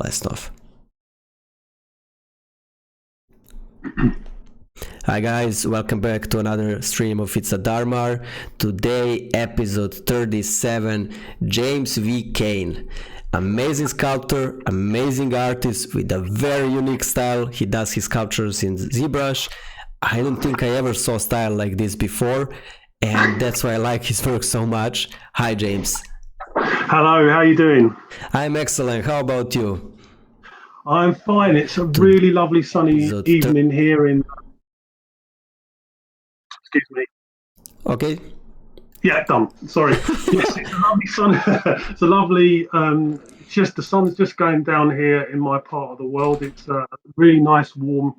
blast off. Hi guys, welcome back to another stream of It's a DarMar. Today, episode 37, James W Cain. Amazing sculptor, amazing artist with a very unique style. He does his sculptures in Zbrush. I don't think I ever saw style like this before, and that's why I like his work so much. Hi James. Hello, how are you doing? I'm excellent, how about you? I'm fine. It's a really lovely sunny evening here in... Excuse me. Okay. Yeah, done. Sorry. Yes, it's a lovely sun. It's a lovely... just the sun's just going down here in my part of the world. It's a really nice, warm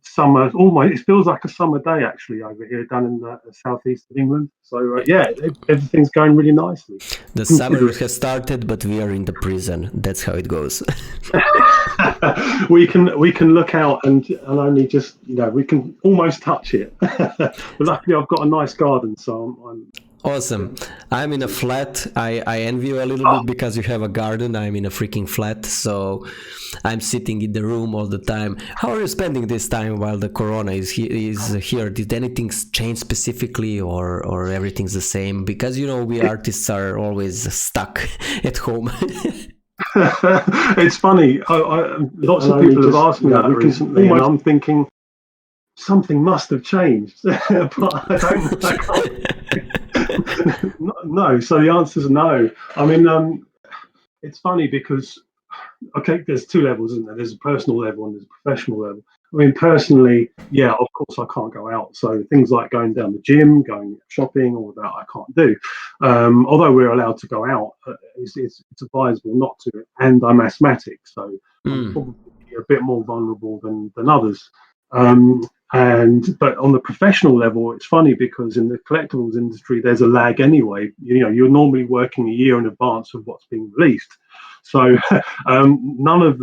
summer. Almost, it feels like a summer day actually over here down in the southeast of England. So yeah, everything's going really nicely. The summer has started, but we are in the prison. That's how it goes. we can look out and only just, we can almost touch it. But luckily I've got a nice garden, so I'm awesome. I'm in a flat. I envy you a little bit because you have a garden. I'm in a freaking flat, so I'm sitting in the room all the time. How are you spending this time while the corona is here? Did anything change specifically, or everything's the same? Because we artists are always stuck at home. It's funny. Lots of people have asked me that recently, and I'm thinking something must have changed. But I can't. No. So the answer is no. I mean, it's funny because there's two levels, isn't there? There's a personal level and there's a professional level. I mean, personally, yeah, of course I can't go out. So things like going down the gym, going shopping, all of that I can't do. Although we're allowed to go out, it's advisable not to. And I'm asthmatic, so I'm probably a bit more vulnerable than others. But on the professional level, it's funny because in the collectibles industry, there's a lag anyway. You're normally working a year in advance of what's being released. So none of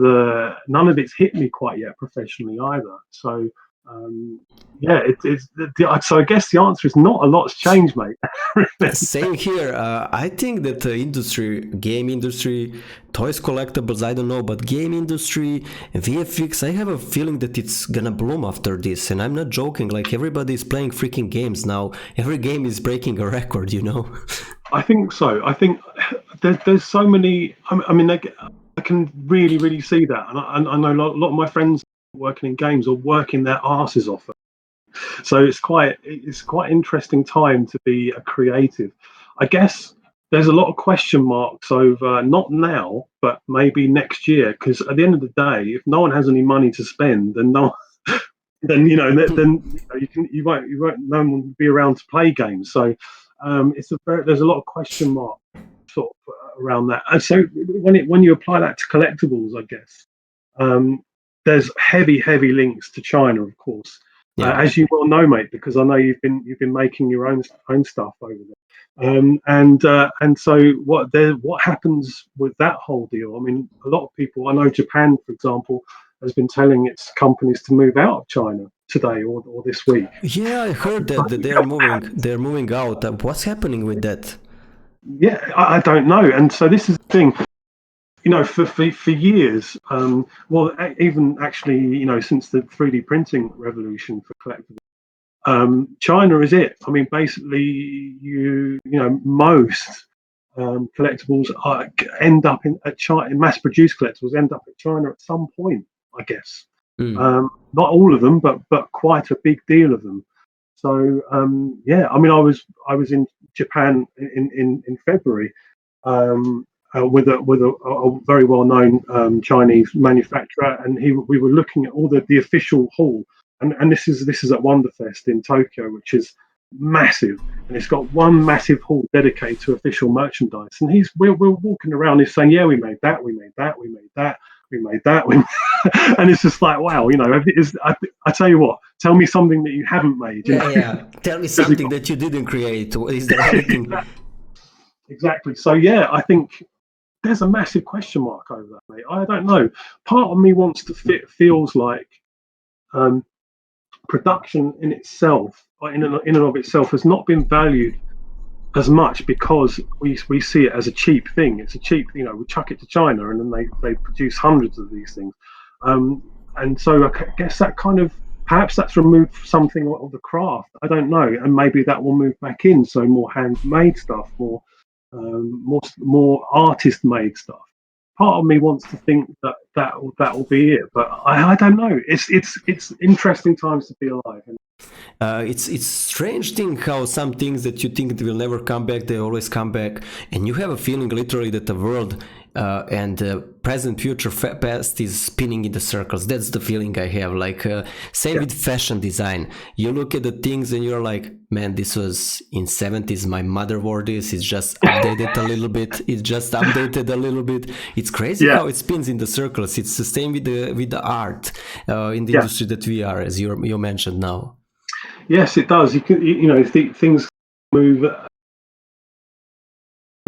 it's hit me quite yet professionally either. So so I guess the answer is not a lot's changed, mate. Same here. I think that the game industry, toys collectibles, I don't know, but game industry, VFX, I have a feeling that it's gonna bloom after this, and I'm not joking. Like, everybody's playing freaking games now. Every game is breaking a record, I think so. I think there's so many. I mean, I can really, really see that, and I know a lot of my friends working in games are working their asses off. So it's quite interesting time to be a creative. I guess there's a lot of question marks over not now, but maybe next year. Because at the end of the day, if no one has any money to spend, then no one will be around to play games. So there's a lot of question mark sort of around that. And so when you apply that to collectibles, I guess there's heavy links to China, of course. Yeah. As you well know, mate, because I know you've been making your own stuff over there. And so what happens with that whole deal? I mean, a lot of people, I know Japan, for example, has been telling its companies to move out of China today or this week. Yeah, I heard that they're moving out. What's happening with that? Yeah, I don't know. And so this is the thing. For years, even actually, since the 3D printing revolution for collectibles, China is it. I mean, basically, most collectibles end up at China. Mass-produced collectibles end up at China at some point, I guess. Not all of them, but quite a big deal of them. So I mean, I was in Japan in February. With a very well-known Chinese manufacturer, and we were looking at all the official hall, and this is at Wonderfest in Tokyo, which is massive, and it's got one massive hall dedicated to official merchandise. And we're walking around, he's saying, yeah, we made that, we made that, we made that, we made that, and it's just like, wow, I tell you what, tell me something that you haven't made. Yeah. Tell me something that you didn't create. Is there anything? Exactly. So yeah, I think there's a massive question mark over that, mate. I don't know. Part of me wants to feels like production in itself, in and of itself, has not been valued as much because we see it as a cheap thing. It's a cheap, we chuck it to China and then they produce hundreds of these things. And so I guess that kind of, perhaps that's removed something of the craft. I don't know, and maybe that will move back in. So more handmade stuff, more artist-made stuff. Part of me wants to think that will be it, but I don't know. It's interesting times to be alive. It's strange thing how some things that you think will never come back, they always come back, and you have a feeling literally that the world and present, future, past is spinning in the circles. That's the feeling I have. Like same with fashion design. You look at the things and you're like, man, this was in 70s. My mother wore this. It's just updated a little bit. It's just updated a little bit. It's crazy how it spins in the circles. It's the same with the art in the industry that we are, as you mentioned now. Yes, it does. Things move.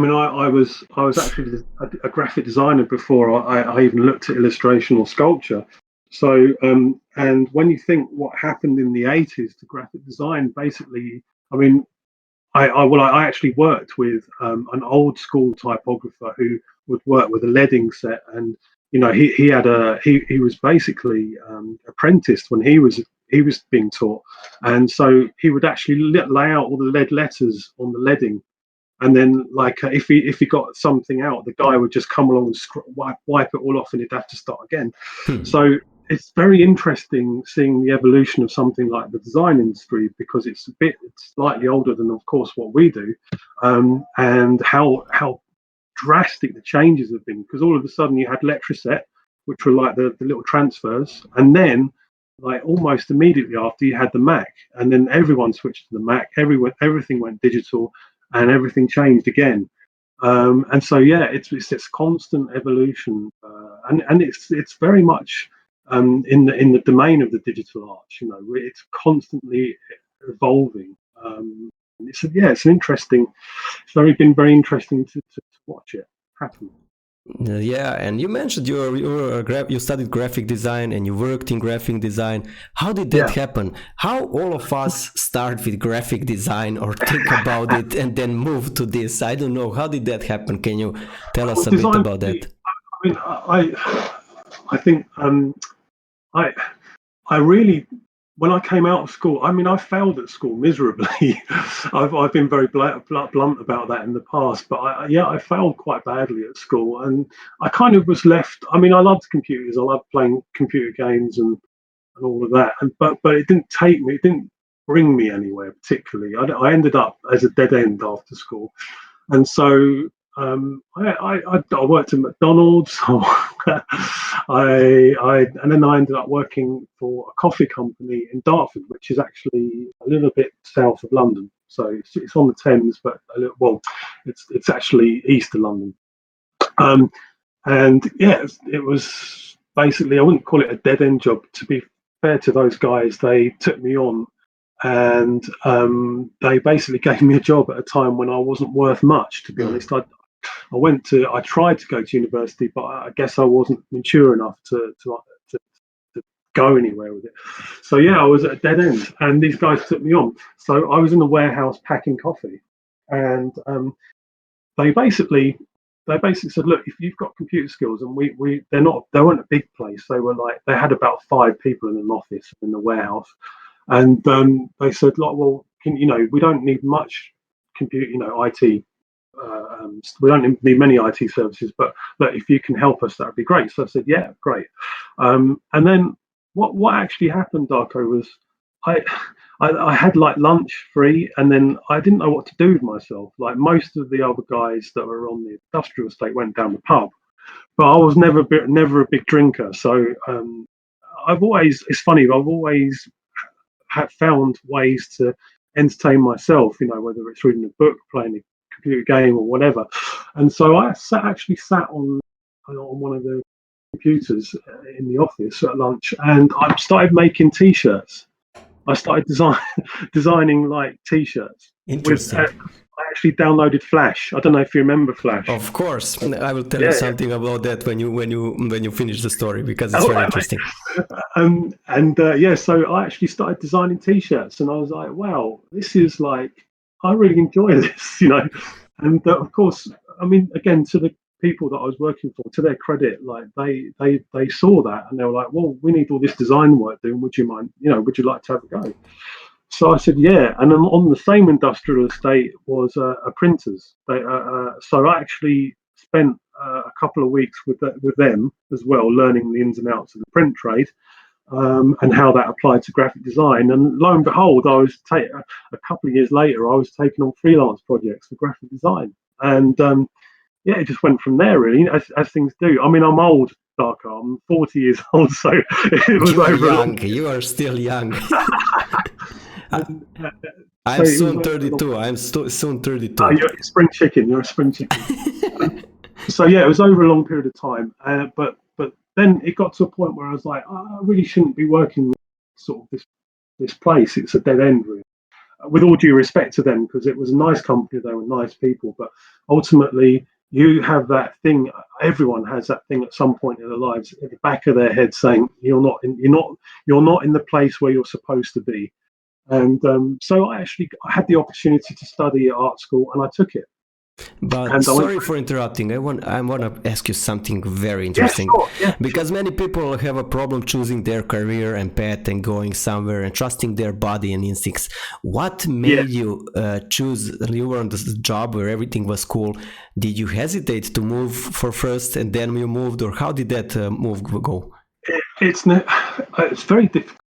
I mean, I was actually a graphic designer before I even looked at illustration or sculpture. So, and when you think what happened in the 80s to graphic design, basically, I mean, I actually worked with an old school typographer who would work with a leading set, and he was basically apprenticed when he was being taught, and so he would actually lay out all the lead letters on the leading. And then, like, if he got something out, the guy would just come along and wipe it all off, and he'd have to start again. So it's very interesting seeing the evolution of something like the design industry, because it's slightly older than, of course, what we do, and how drastic the changes have been. Because all of a sudden you had Letraset, which were like the little transfers, and then like almost immediately after you had the Mac, and then everyone switched to the Mac. Everything went digital. And everything changed again, and so it's this constant evolution, and it's very much in the domain of the digital arts. It's constantly evolving. It's an interesting. Been very interesting to watch it happen. Yeah, and you mentioned you studied graphic design and you worked in graphic design. How did that happen? How all of us start with graphic design or think about it and then move to this? I don't know. How did that happen? Can you tell us a bit about that? I mean, I think I really, when I came out of school, I mean, I failed at school miserably. I've been very blunt about that in the past, but I failed quite badly at school, and I kind of was left. I mean, I loved computers. I loved playing computer games and all of that, but it didn't take me. It didn't bring me anywhere particularly. I ended up as a dead end after school, and so I worked at McDonald's. And then I ended up working for a coffee company in Dartford, which is actually a little bit south of London. So it's on the Thames, but it's actually east of London. And it was basically, I wouldn't call it a dead end job. To be fair to those guys, they took me on, and they basically gave me a job at a time when I wasn't worth much, to be honest. I tried to go to university, but I guess I wasn't mature enough to go anywhere with it. So I was at a dead end, and these guys took me on. So I was in the warehouse packing coffee, and they basically said, look, if you've got computer skills, and they weren't a big place. They had about 5 people in an office in the warehouse, and they said, like, well, we don't need much computer, IT. We don't need many IT services, but if you can help us, that would be great. So I said, yeah, great. And then what actually happened, Darko, was I had like lunch free, and then I didn't know what to do with myself. Like most of the other guys that were on the industrial estate went down the pub, but I was never a big drinker. So it's funny, I've always found ways to entertain myself, whether it's reading a book, playing a computer game or whatever. And so I actually sat on one of the computers in the office at lunch, and I started making T-shirts. I started designing like T-shirts. Interesting. I actually downloaded Flash. I don't know if you remember Flash. Of course, I will tell you something about that when you finish the story, because it's very interesting. So I actually started designing T-shirts, and I was like, wow, this is like I really enjoy this, and of course, I mean, again, to the people that I was working for, to their credit, like they saw that and they were like, well, we need all this design work doing. Would you mind? Would you like to have a go? So I said, yeah. And then on the same industrial estate was a printers. So I actually spent a couple of weeks with them as well, learning the ins and outs of the print trade, and how that applied to graphic design. And lo and behold, a couple of years later, I was taking on freelance projects for graphic design. And yeah, it just went from there, really, as things do. I mean, I'm old, Darko. I'm 40 years old, so it was You are over a long young. You are still young. and, I'm so soon 32. I'm soon 32. you're a spring chicken. You're a spring chicken. So yeah, it was over a long period of time. But then it got to a point where I was like, I really shouldn't be working sort of this place. It's a dead end, really. With all due respect to them, because it was a nice company, they were nice people, but ultimately you have that thing. Everyone has that thing at some point in their lives, at the back of their head, saying you're not in the place where you're supposed to be. And so I had the opportunity to study at art school, and I took it. But And I went sorry for interrupting. I want to ask you something very yeah, interesting, sure, yeah, because many people have a problem choosing their career and path and going somewhere and trusting their body and instincts. What yeah. made you choose? You were on this job where everything was cool. Did you hesitate to move for first and then you moved, or how did that move go? It's very difficult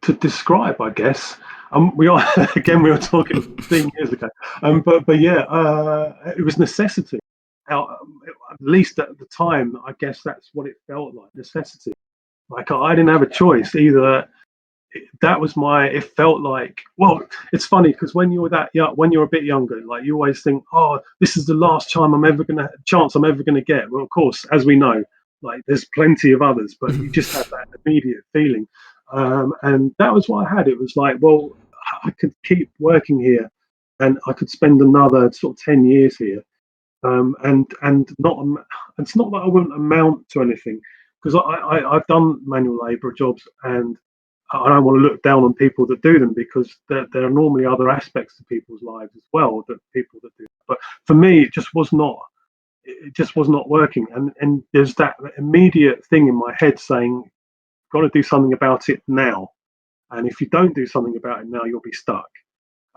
to describe, I guess. We are again. We were talking 15 years ago, but yeah, it was necessity. At least at the time, I guess that's what it felt like, necessity. Like I didn't have a choice either. That was it felt like, well, it's funny because when you're that young, when you're a bit younger, like you always think, oh, this is the last chance I'm ever gonna get. Well, of course, as we know, like there's plenty of others, but you just have that immediate feeling. And that was what I had. It was like, well, I could keep working here and I could spend another sort of 10 years here. And not, it's not that I wouldn't amount to anything, because I've done manual labor jobs, and I don't want to look down on people that do them, because there are normally other aspects to people's lives as well that people that do. But for me, it just was not. It just was not working, and there's that immediate thing in my head saying, "Got to do something about it now." And if you don't do something about it now, you'll be stuck.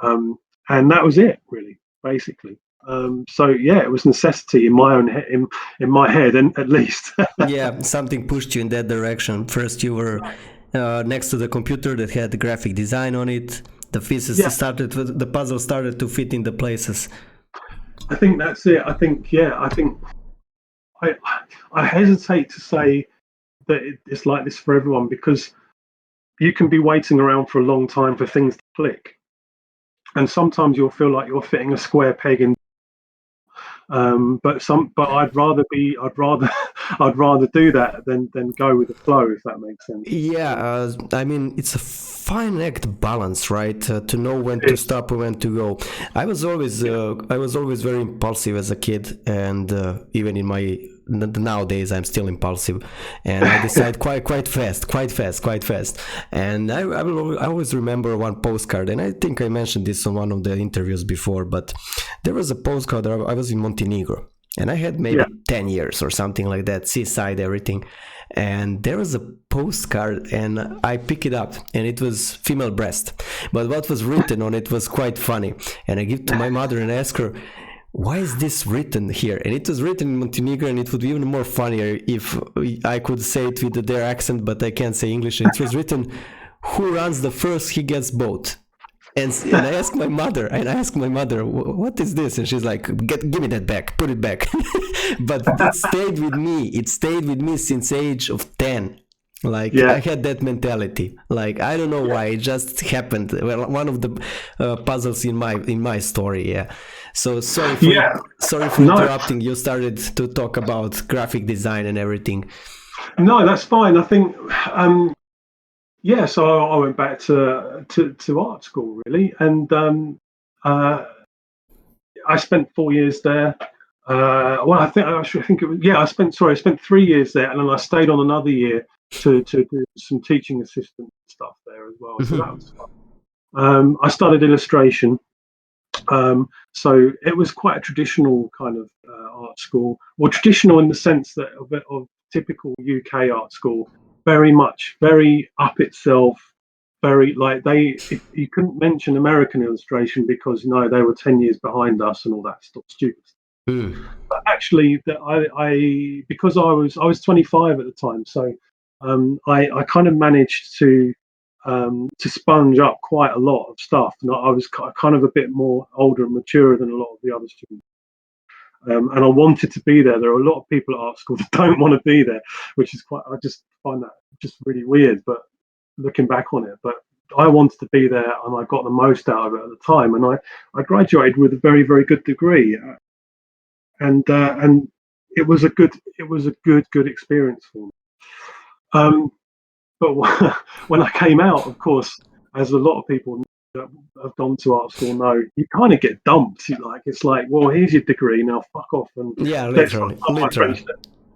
And that was it, really, basically. So yeah, it was necessity in my own in my head, and at least. Yeah, something pushed you in that direction. First, you were next to the computer that had the graphic design on it. The pieces Yeah, the puzzle started to fit in the places. I think that's it. I think I I hesitate to say that it's like this for everyone, because you can be waiting around for a long time for things to click, and sometimes you'll feel like you're fitting a square peg in. But I'd rather I'd rather do that than go with the flow, if that makes sense. Yeah, I mean, it's a fine act balance, right? To know when to It, stop and when to go. I was always very impulsive as a kid, and even in my nowadays I'm still impulsive, and I decide quite fast. And I always remember one postcard, and I think I mentioned this on one of the interviews before, but there was a postcard. I was in Montenegro, and I had maybe yeah, 10 years or something like that, seaside, everything. And there was a postcard, and I pick it up, and it was female breast. But what was written on it was quite funny. And I give to my mother and ask her, why is this written here? And it was written in Montenegro, and it would be even more funnier if I could say it with their accent, but I can't say English. And it was written, who runs the first, he gets both. And I asked my mother, what is this? And she's like, give me that back, put it back. But it stayed with me. It stayed with me since age of 10. Like yeah, I had that mentality. Like I don't know why, it just happened. Well, one of the puzzles in my story. Yeah. So yeah. sorry for No, interrupting. You started to talk about graphic design and everything. no, that's fine. I think, yeah. So I went back to art school, really, and uh, I spent 4 years there. Well, I think it was, yeah. I spent 3 years there, and then I stayed on another year to do some teaching assistant stuff there as well. So that Mhm. was fun. I studied illustration, So it was quite a traditional kind of art school, or traditional in the sense that of typical UK art school, very up itself, very like you couldn't mention American illustration because they were 10 years behind us and all that stuff, stupid. Mm. But actually, that I because I was 25 at the time, so I kind of managed to sponge up quite a lot of stuff. And I was kind of a bit more older and mature than a lot of the other students. And I wanted to be there. There are a lot of people at art school that don't want to be there, which is I just find that just really weird. But looking back on it, but I wanted to be there, and I got the most out of it at the time. And I graduated with a very, very good degree, and it was a good experience for me. But when I came out, of course, as a lot of people that have gone to art school know, you kind of get dumped. It's like, well, here's your degree, now fuck off and Yeah, let's literally, my literally.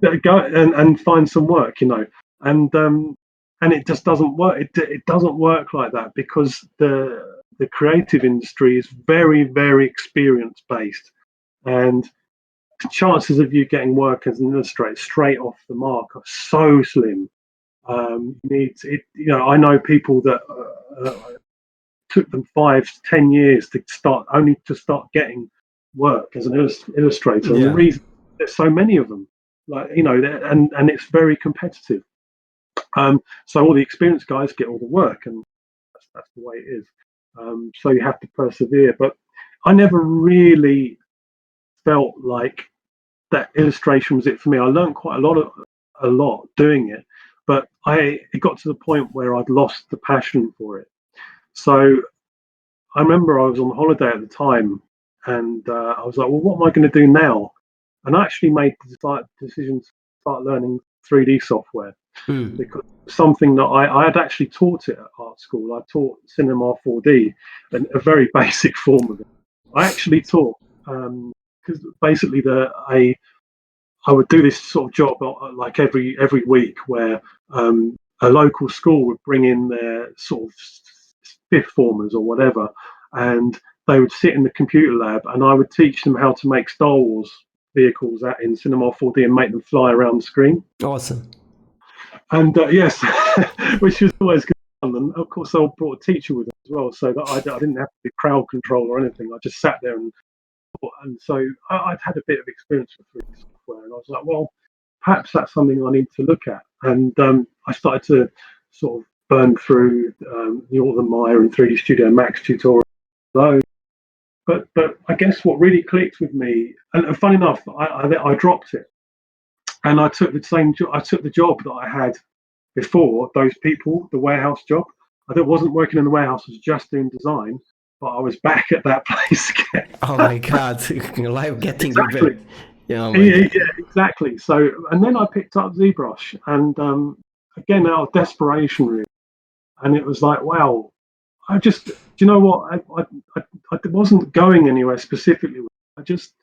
friends go and find some work, and it just doesn't work. It doesn't work like that because the creative industry is very, very experience based, and the chances of you getting work as an illustrator straight off the mark are so slim. You need it. I know people that took them 5 to 10 years to start getting work as an illustrator, and the Yeah. reason there's so many of them, and it's very competitive. So all the experienced guys get all the work, and that's the way it is. So you have to persevere. But I never really felt like that illustration was it for me. I learned quite a lot doing it, but it got to the point where I'd lost the passion for it. So I remember I was on holiday at the time, and I was like, well, what am I going to do now? And I actually made the decision to start learning 3D software Mm. because something that I had actually taught it at art school. I taught Cinema 4D, and a very basic form of it. I actually taught because basically I would do this sort of job like every week where a local school would bring in their sort of fifth formers or whatever, and they would sit in the computer lab, and I would teach them how to make Star Wars vehicles in Cinema 4D and make them fly around the screen. Awesome. And yes, which was always good fun. And of course, I brought a teacher with them as well, so that I didn't have to be crowd control or anything. I just sat there and so I'd had a bit of experience with 3D software, and I was like, well, perhaps that's something I need to look at. And I started to sort of burn through all the Maya and 3D Studio Max tutorials. But I guess what really clicked with me, and funny enough, I dropped it, and I took the job that I had before those people, the warehouse job. I wasn't working in the warehouse; I was just doing design. But I was back at that place again. Oh my God, life getting you Exactly. back. Yeah, oh my Yeah, God. yeah, exactly. So, and then I picked up Zbrush, and again out of desperation, really. And it was like, wow, do you know what? I wasn't going anywhere specifically. I just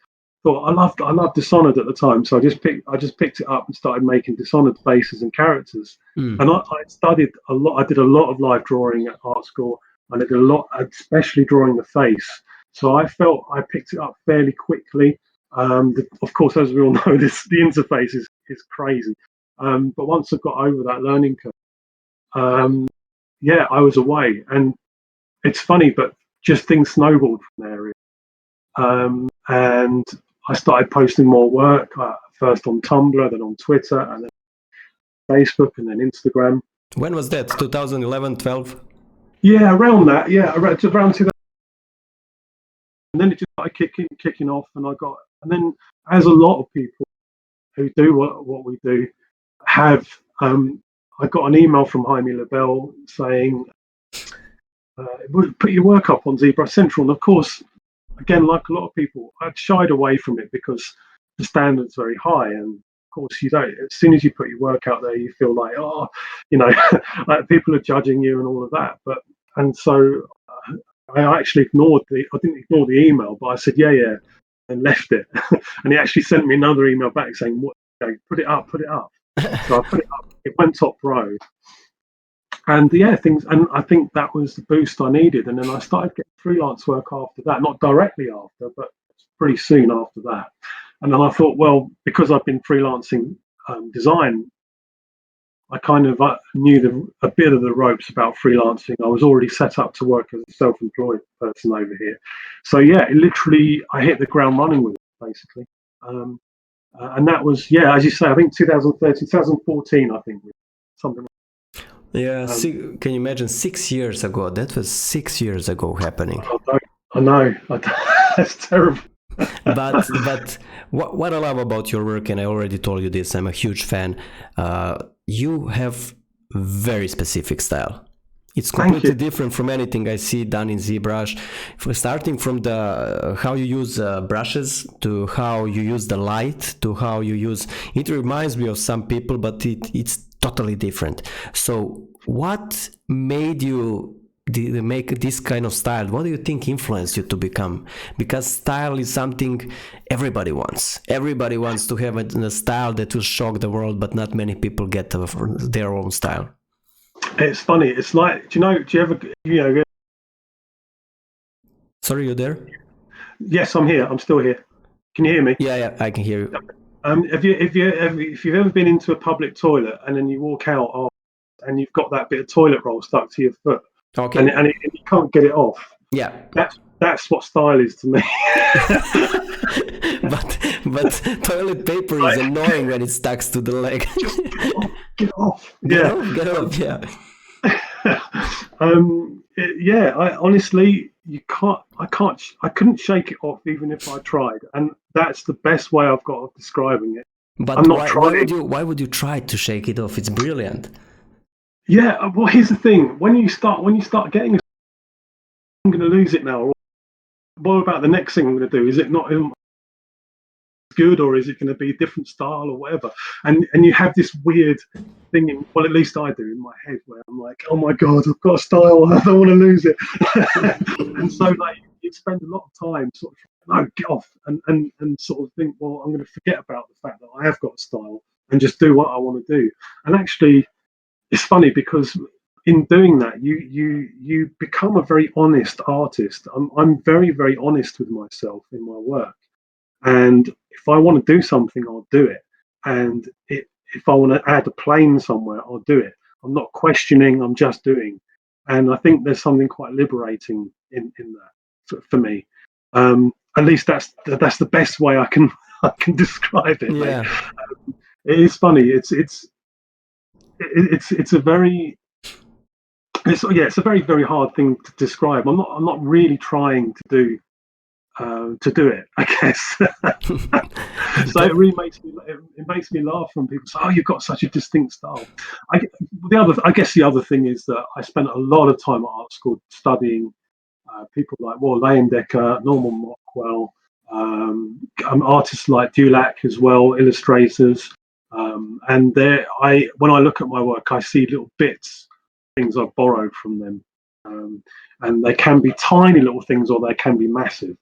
thought I loved Dishonored at the time, so I just picked it up and started making Dishonored faces and characters. And Mm. I studied a lot. I did a lot of live drawing at art school, and I did a lot, especially drawing the face. So I felt I picked it up fairly quickly. Of course, as we all know, the interface is crazy. But once I got over that learning curve, um, yeah, I was away, and it's funny, but just things snowballed from there. And I started posting more work, first on Tumblr, then on Twitter, and then Facebook, and then Instagram. When was that? 2011, 12? Yeah, around that. Yeah, around 2000. And then it just started kicking off, and then as a lot of people who do what we do have, I got an email from Jaime Labelle saying, put your work up on Zbrush Central. And of course, again, like a lot of people, I'd shied away from it because the standard's very high. And of course, you don't, as soon as you put your work out there, you feel like, oh, like people are judging you and all of that. And so I actually I didn't ignore the email, but I said, yeah, and left it. And he actually sent me another email back saying, put it up. So I put it up. It went top row. And yeah, things, and I think that was the boost I needed. And then I started getting freelance work after that, not directly after, but pretty soon after that. And then I thought, well, because I've been freelancing design, I kind of knew a bit of the ropes about freelancing. I was already set up to work as a self-employed person over here. So yeah, literally, I hit the ground running with it, basically. And that was, yeah, as you say, I think 2013, 2014, I think, something. Yeah, can you imagine 6 years ago? That was 6 years ago happening. I know. That's terrible. but what I love about your work, and I already told you this, I'm a huge fan. You have very specific style. It's completely different from anything I see done in ZBrush. Starting from the how you use brushes, to how you use the light, to how you use. It reminds me of some people, but it's totally different. So, what made you make this kind of style? What do you think influenced you to become? Because style is something everybody wants. Everybody wants to have a style that will shock the world, but not many people get their own style. It's funny. It's like, do you ever, Sorry, you there? Yes, I'm here. I'm still here. Can you hear me? Yeah, I can hear you. If you've ever been into a public toilet and then you walk out and you've got that bit of toilet roll stuck to your foot, okay, and you can't get it off. Yeah, that's what style is to me. but toilet paper is annoying when it stuck to the leg. Get off. Get off. Yeah. I honestly, I couldn't shake it off even if I tried, and that's the best way I've got of describing it. But I'm not trying. Why would you try to shake it off? It's brilliant. Yeah, well, here's the thing: when you start getting, I'm going to lose it now. What about the next thing I'm going to do? Is it not good, or is it going to be a different style or whatever? And you have this weird thing, well, at least I do in my head, where I'm like, oh my god, I've got a style, I don't want to lose it. And so like you spend a lot of time sort of, no, get off, and sort of think, well, I'm going to forget about the fact that I have got a style and just do what I want to do. And actually, it's funny because in doing that, you become a very honest artist. I'm very, very honest with myself in my work. And if I want to do something, I'll do it. And if I want to add a plane somewhere, I'll do it. I'm not questioning, I'm just doing. And I think there's something quite liberating in that for me. At least that's the best way I can describe it. Yeah. It is funny. It's a very it's a very, very hard thing to describe. I'm not really trying to do it, I guess. So it really makes me laugh when people say, "Oh, you've got such a distinct style." I guess the other thing is that I spent a lot of time at art school studying people like Leyendecker, Norman Rockwell, artists like Dulac as well, illustrators, and when I look at my work, I see little bits, things I've borrowed from them, and they can be tiny little things or they can be massive.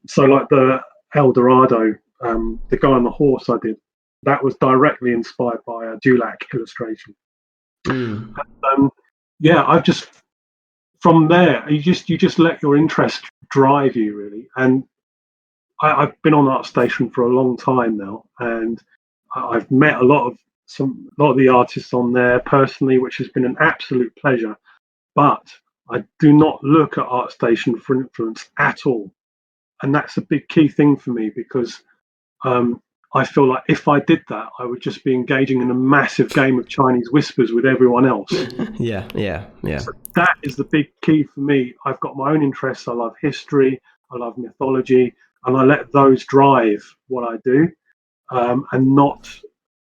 So like the El Dorado, the guy on the horse I did, that was directly inspired by a Dulac illustration. And, I've just, from there, you just let your interest drive you, really. And I've been on ArtStation for a long time now, and I've met a lot of the artists on there personally, which has been an absolute pleasure. But I do not look at ArtStation for influence at all. And that's a big key thing for me, because I feel like if I did that, I would just be engaging in a massive game of Chinese whispers with everyone else. Yeah. So that is the big key for me. I've got my own interests. I love history, I love mythology, and I let those drive what I do, and not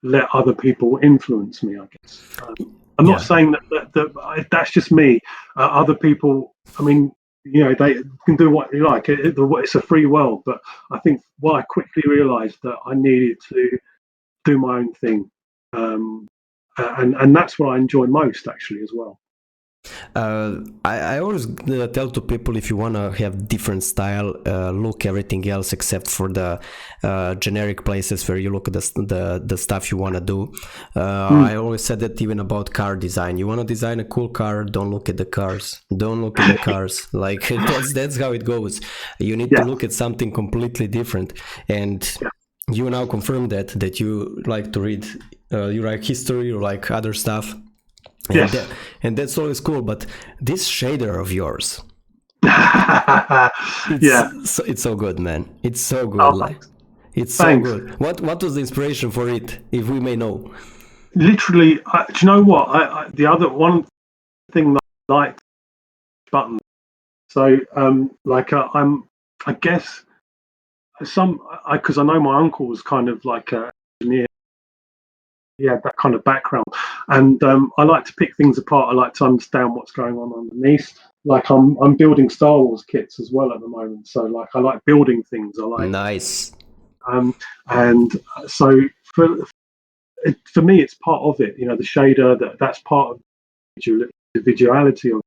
let other people influence me, I guess. I'm not saying that that's just me. Other people, I mean, they can do what they like. It's a free world. But I think I quickly realised that I needed to do my own thing, and that's what I enjoy most, actually, as well. I always tell to people, if you want to have different style, look everything else except for the generic places where you look at the stuff you want to do. I always said that even about car design. You want to design a cool car, don't look at the cars. Don't look at the cars. Like that's how it goes. You need to look at something completely different. And you now confirm that you like to read, you like history, or like other stuff. And, and that's always cool. But this shader of yours, it's so good, man. It's so good. Like, it's so good. What was the inspiration for it, if we may know? Literally, do you know what? The other one thing that I like button. So, I guess because I know my uncle was kind of like a engineer. He had that kind of background, and I like to pick things apart. I like to understand what's going on underneath. Like I'm building Star Wars kits as well at the moment, so like I like building things. I like nice, and so for me, it's part of it. You know, the shader that's part of the individuality of.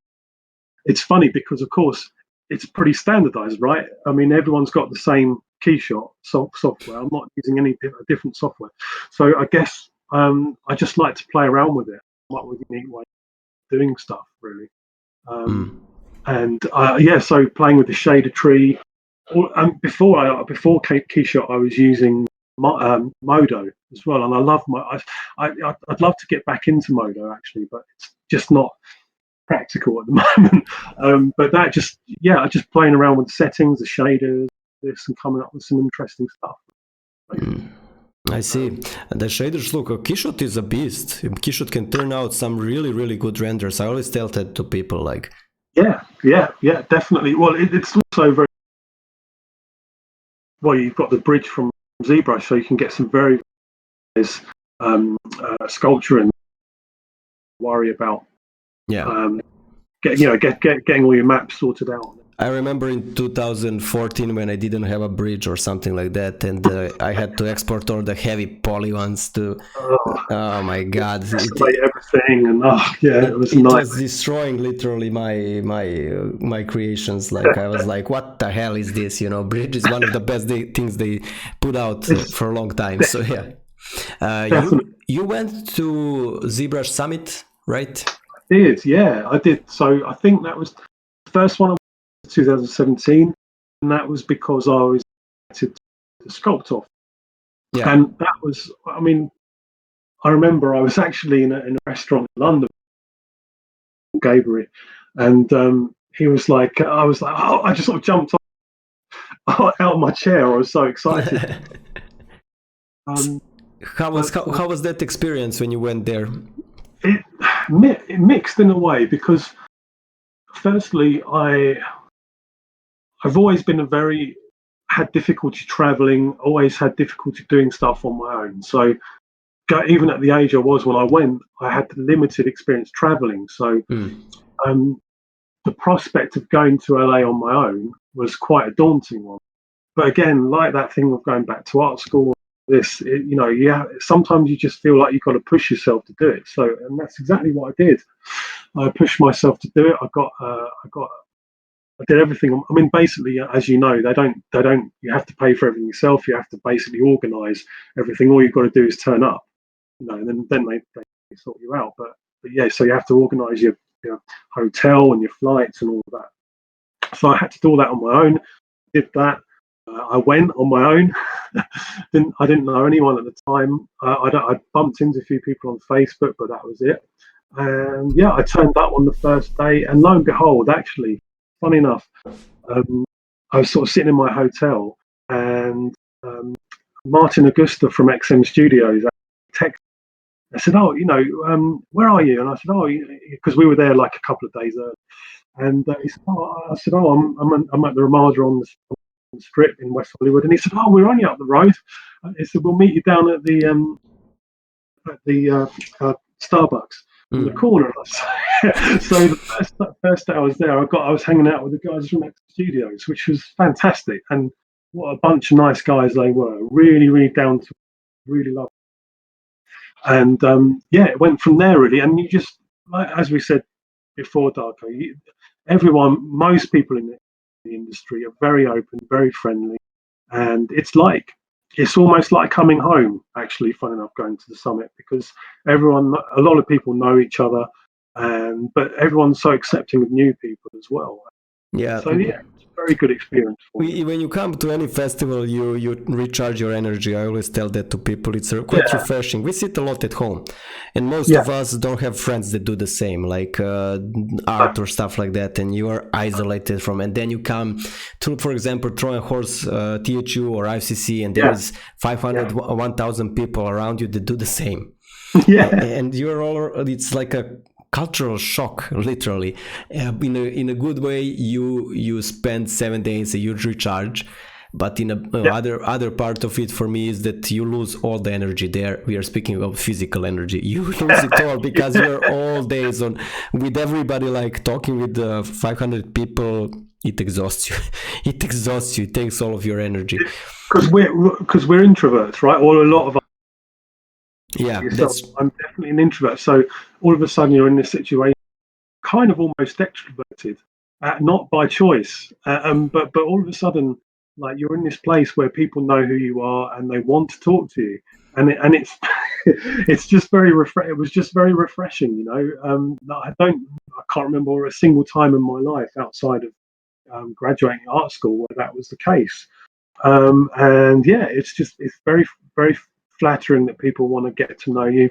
It's funny because, of course, it's pretty standardized, right? I mean, everyone's got the same keyshot software. I'm not using any different software, so I guess I just like to play around with it, like with unique way of doing stuff, really. And so playing with the shader tree. Before keyshot, I was using Modo as well, and I love I'd love to get back into Modo actually, but it's just not practical at the moment. But that just playing around with the settings, the shaders, this, and coming up with some interesting stuff. I see. The shaders look. Keyshot is a beast. Keyshot can turn out some really, really good renders. I always tell that to people. Like, yeah, definitely. Well, it's also very well. You've got the bridge from Zbrush, so you can get some very nice sculpture and worry about. Getting all your maps sorted out. I remember in 2014 when I didn't have a bridge or something like that, and I had to export all the heavy polygons to. Oh my god! Everything and it was. It was destroying literally my creations. Like I was like, what the hell is this? You know, bridge is one of the best things they put out for a long time. So yeah, you went to Zbrush Summit, right? I did. So I think that was the first one. 2017, and that was because I was to sculpt off. And that was, I mean, I remember I was actually in a restaurant in London, Gabriel, and he was like, I was like, oh, I just sort of jumped out of my chair. I was so excited. How was that experience when you went there? It mixed in a way, because firstly, I've always been had difficulty traveling, always had difficulty doing stuff on my own. So even at the age I was when I went, I had limited experience traveling. So the prospect of going to LA on my own was quite a daunting one. But again, like that thing of going back to art school, sometimes you just feel like you've got to push yourself to do it. So, and that's exactly what I did. I pushed myself to do it. I did everything. I mean, basically, as you know, they don't. You have to pay for everything yourself. You have to basically organise everything. All you've got to do is turn up, and then they sort you out. But yeah, so you have to organise your hotel and your flights and all of that. So I had to do all that on my own. Did that. I went on my own. I didn't know anyone at the time. I bumped into a few people on Facebook, but that was it. And yeah, I turned up on the first day, and lo and behold, actually, funny enough, I was sort of sitting in my hotel, and Martin Augusta from XM Studios texted. I said, "Oh, where are you?" And I said, "Oh, because we were there like a couple of days early." And he said, I said, "Oh, I'm at the Ramada on the Strip in West Hollywood." And he said, "Oh, we're only up the road." He said, "We'll meet you down at the Starbucks in the corner." So the first day I was there, I was hanging out with the guys from X Studios, which was fantastic, and what a bunch of nice guys they were. Really, really down to, really lovely. And it went from there really. And you just, like, as we said before Darko, most people in the industry are very open, very friendly, and it's almost like coming home. Actually, fun enough, going to the summit, because a lot of people know each other, but everyone's so accepting of new people as well. Yeah. So yeah, it's a very good experience for me. When you come to any festival, you recharge your energy. I always tell that to people. It's quite refreshing. We sit a lot at home, and most of us don't have friends that do the same, like art or stuff like that. And you are isolated from. And then you come to, for example, Trojan Horse, THU or IFCC, and there is 500, 1,000 people around you that do the same. And you're all. It's like a cultural shock, literally. In a good way, you spend 7 days, a huge recharge, but in other part of it for me is that you lose all the energy there. We are speaking of physical energy. You lose it all because you're all days on with everybody, like talking with 500 people. It exhausts you. It exhausts you. It takes all of your energy. Because we're introverts, right? Or a lot of us. Yeah, I'm definitely an introvert. So all of a sudden you're in this situation, kind of almost extroverted, not by choice, but all of a sudden, like, you're in this place where people know who you are and they want to talk to you, and it's it's just it was just very refreshing, you know. I can't remember a single time in my life outside of graduating art school where that was the case. And yeah, it's very, very flattering that people want to get to know you,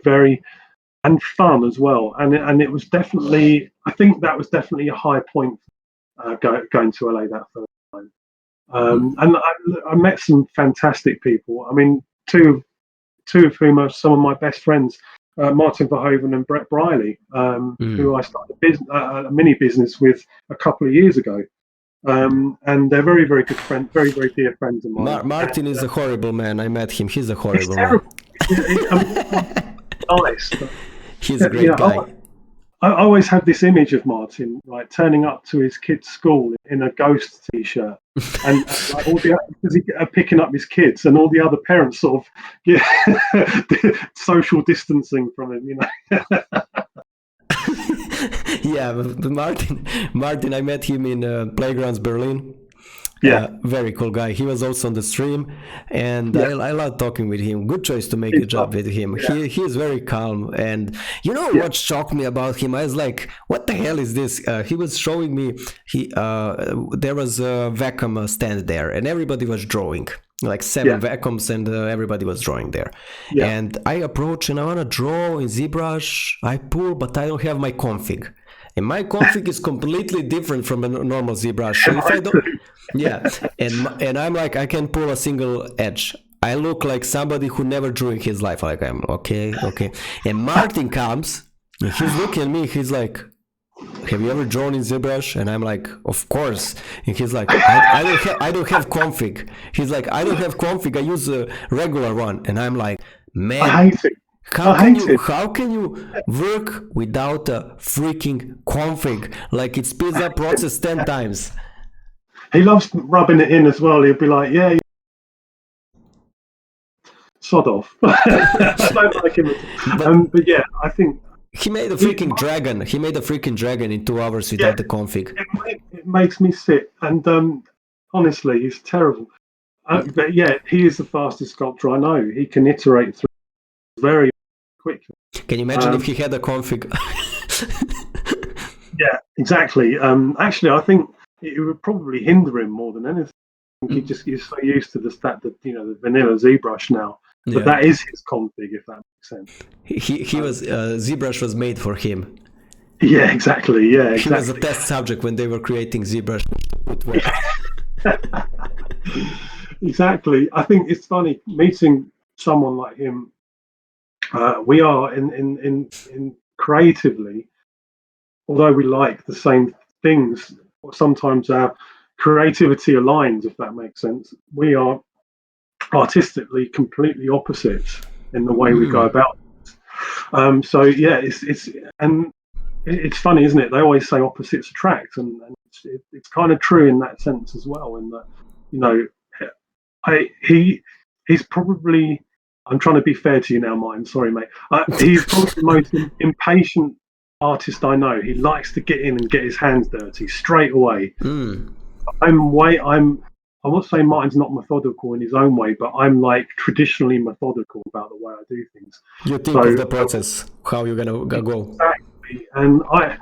and fun as well. And it was definitely, I think that was definitely a high point going to LA that first time. And I met some fantastic people. I mean, two of whom are some of my best friends, Martin Verhoeven and Brett Briley, who I started a mini business with a couple of years ago. And they're very, very good friends, very, very dear friends of mine. Martin is a horrible man. I met him. He's a horrible man. Nice. He's a great guy. I always had this image of Martin, right, turning up to his kids' school in a Ghost t-shirt, and like, picking up his kids, and all the other parents sort of social distancing from him, you know. Yeah, but Martin, I met him in Playgrounds Berlin. Very cool guy. He was also on the stream, and I love talking with him. Good choice to make a job with him. He is very calm, and you know what shocked me about him? I was like, what the hell is this? He was showing me there was a vacuum stand there, and everybody was drawing. Like 7 vacuums, and everybody was drawing there. And I approach and I want to draw in ZBrush. I pull, but I don't have my config. And my config is completely different from a normal ZBrush. So if I don't, and I'm like, I can pull a single edge. I look like somebody who never drew in his life. Like, I'm okay. And Martin comes, and he's looking at me. He's like, have you ever drawn in ZBrush? And I'm like, of course. And he's like, I don't have config. He's like, I don't have config. I use a regular one. And I'm like, man, I hate it. How can you work without a freaking config? Like, it speeds up process 10 times. He loves rubbing it in as well. He'll be like, yeah. Sod off. I don't like him. But yeah, I think he made a freaking dragon. He made a freaking dragon in 2 hours without the config. It makes me sick. And honestly, he's terrible. But yeah, he is the fastest sculptor I know. He can iterate through very quickly. Can you imagine if he had a config? Yeah, exactly. Actually, I think it would probably hinder him more than anything. He's so used to the vanilla ZBrush now. But that is his config, if that makes sense. He was ZBrush was made for him. Yeah, exactly. Yeah, exactly. He was a test subject when they were creating ZBrush. Exactly. I think it's funny meeting someone like him. We are in creatively, although we like the same things, sometimes our creativity aligns, if that makes sense. We are artistically completely opposites in the way we go about it. So yeah, it's funny, isn't it? They always say opposites attract, and it's kind of true in that sense as well. In that, you know, he's probably. I'm trying to be fair to you now, Martin. Sorry, mate. He's probably the most impatient artist I know, he likes to get in and get his hands dirty straight away. Mm. I won't say Martin's not methodical in his own way, but I'm like traditionally methodical about the way I do things. You think of the process, how you're gonna go. Exactly. And I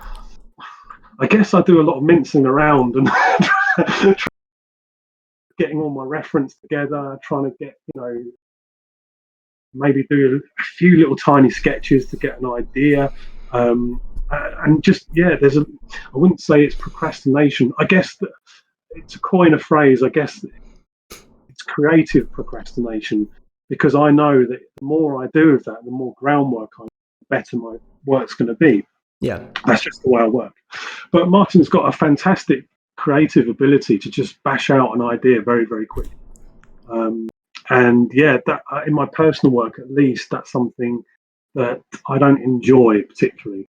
guess I do a lot of mincing around and getting all my reference together, trying to get, maybe do a few little tiny sketches to get an idea. And just, I wouldn't say it's procrastination. I guess that, to coin a phrase, I guess it's creative procrastination, because I know that the more I do of that, the more groundwork I do, the better my work's going to be. Yeah. That's just the way I work. But Martin's got a fantastic creative ability to just bash out an idea very, very quick. And that in my personal work, at least, that's something that I don't enjoy particularly.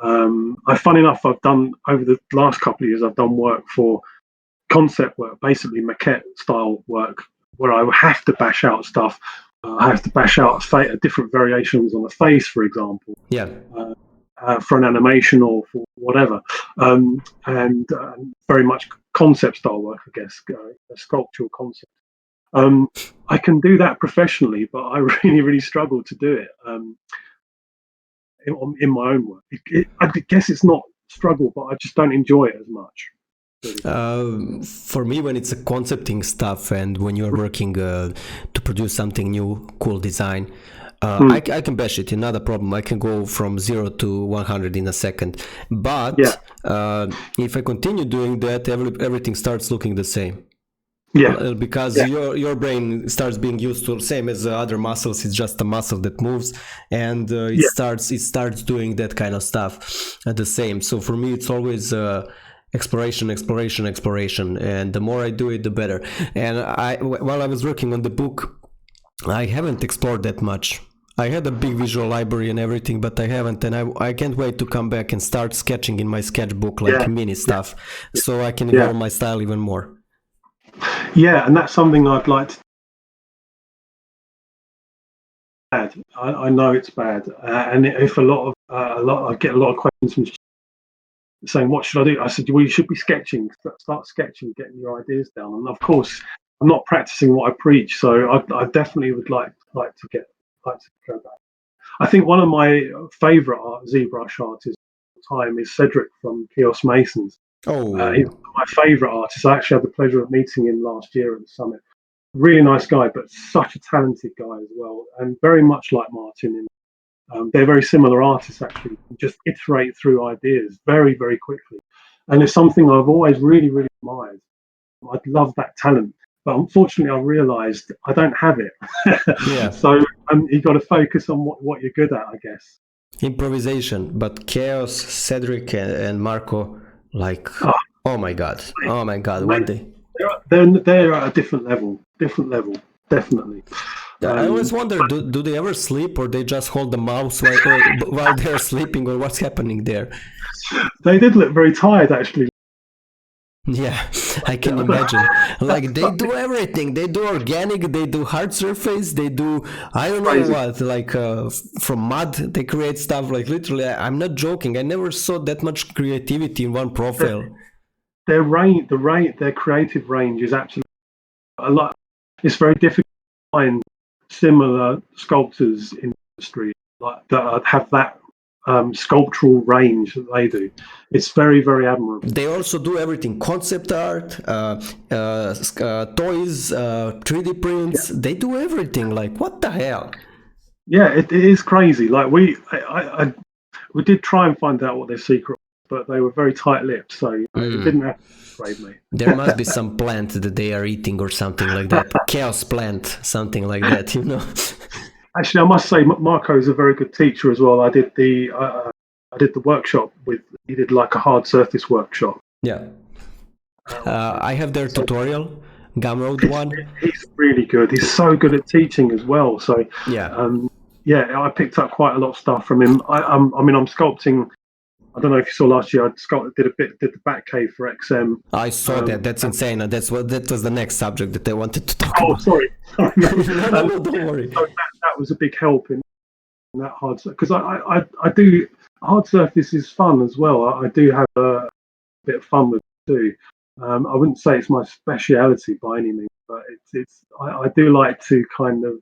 Funny enough, I've done, over the last couple of years, I've done work for concept work, basically maquette style work, where I have to bash out stuff. I have to bash out different variations on a face, for example. Yeah. For an animation or for whatever, and very much concept style work, I guess, a sculptural concept. I can do that professionally, but I really, really struggle to do it in my own work. I guess it's not struggle, but I just don't enjoy it as much. For me, when it's a concepting stuff and when you're working to produce something new, cool design, I can bash it, not a problem. I can go from 0 to 100 in a second. But if I continue doing that, everything starts looking the same. Yeah, because your brain starts being used to, same as other muscles. It's just a muscle that moves, and it starts doing that kind of stuff at the same. So for me, it's always exploration, and the more I do it, the better. And while I was working on the book, I haven't explored that much. I had a big visual library and everything, but I haven't, and I can't wait to come back and start sketching in my sketchbook, like mini stuff, so I can evolve my style even more. Yeah, and that's something I'd like to add. I know it's bad, and if I get a lot of questions from saying, "What should I do?" I said, "Well, you should be sketching. Start sketching, getting your ideas down." And of course, I'm not practicing what I preach, so I definitely would like to go back. I think one of my favourite ZBrush artists at the time is Cedric from Chaos Masons. He's my favourite artist. I actually had the pleasure of meeting him last year at the summit. Really nice guy, but such a talented guy as well, and very much like Martin. They're very similar artists, actually. Just iterate through ideas very, very quickly, and it's something I've always really, really admired. I'd love that talent, but unfortunately, I realised I don't have it. So you got to focus on what you're good at, I guess. Improvisation, but Chaos, Cedric, and Marco. Like, oh my god, one day. They're at a different level, definitely. I always wonder, do they ever sleep, or they just hold the mouse while they're sleeping, or what's happening there? They did look very tired, actually. Yeah, I can imagine. Like, they do everything. They do organic, they do hard surface, they do, I don't know what, like from mud, they create stuff, like literally, I'm not joking. I never saw that much creativity in one profile. Their creative range is absolutely a lot. It's very difficult to find similar sculptors in the industry that have that sculptural range that they do. It's very, very admirable. They also do everything: concept art, toys, 3D prints. They do everything. Like, what the hell? Yeah, it is crazy. Like, we did try and find out what their secret was, but they were very tight-lipped, so it didn't have to persuade me. There must be some plant that they are eating or something like that. Chaos plant, something like that, Actually, I must say, Marco is a very good teacher as well. I did the workshop he did like a hard surface workshop. Yeah. I have their tutorial, Gumroad one. He's really good. He's so good at teaching as well. So I picked up quite a lot of stuff from him. I'm sculpting. I don't know if you saw last year. Did the Batcave for XM. I saw that. That's insane. That was the next subject that I wanted to talk about. Sorry. No, don't worry. So that was a big help in that hard, because I do hard surface is fun as well. I do have a bit of fun with it too. I wouldn't say it's my speciality by any means, but I do like to kind of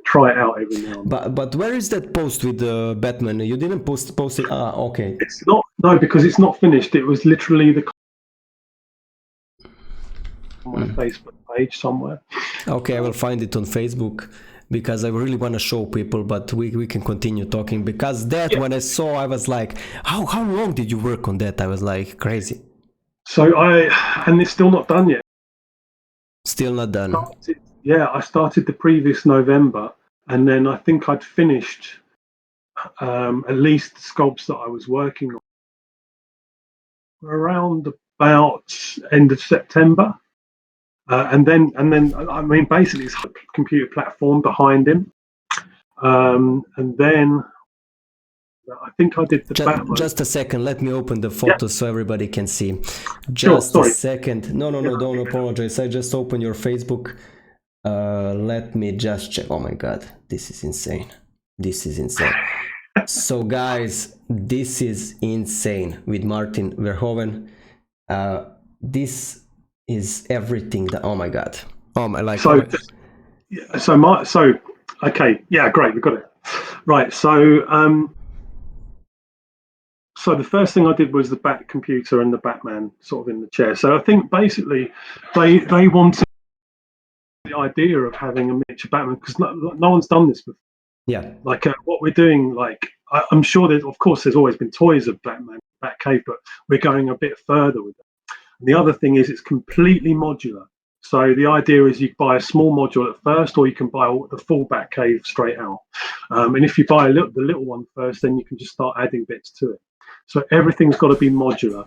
try it out every now and then. But where is that post with the Batman? You didn't post it. Ah, okay. It's not, no, because it's not finished. It was literally on my Facebook page somewhere. Okay, I will find it on Facebook because I really want to show people, but we can continue talking because that when I saw, I was like, how long did you work on that? I was like, crazy. So and it's still not done yet. Still not done. I started the previous November, and then I think I'd finished at least the sculpts that I was working on around about end of September. And then, I mean, basically, it's a computer platform behind him. And then I think I did the Batman. Just a second, let me open the photos so everybody can see. Just a second. No, don't apologize. I just opened your Facebook. Let me just check. Oh my god, this is insane. This is insane. So guys, this is insane with Martin Verhoeven. This is everything that, oh my god. Oh my, like, okay, yeah, great, we got it. Right, so the first thing I did was the Bat computer and the Batman sort of in the chair. So I think basically they wanted the idea of having a miniature Batman because no one's done this before. Yeah. Like what we're doing, like I'm sure there's always been toys of Batman, Batcave, but we're going a bit further with it. And the other thing is it's completely modular. So the idea is you buy a small module at first, or you can buy the full Batcave straight out. And if you buy the little one first, then you can just start adding bits to it. So everything's got to be modular.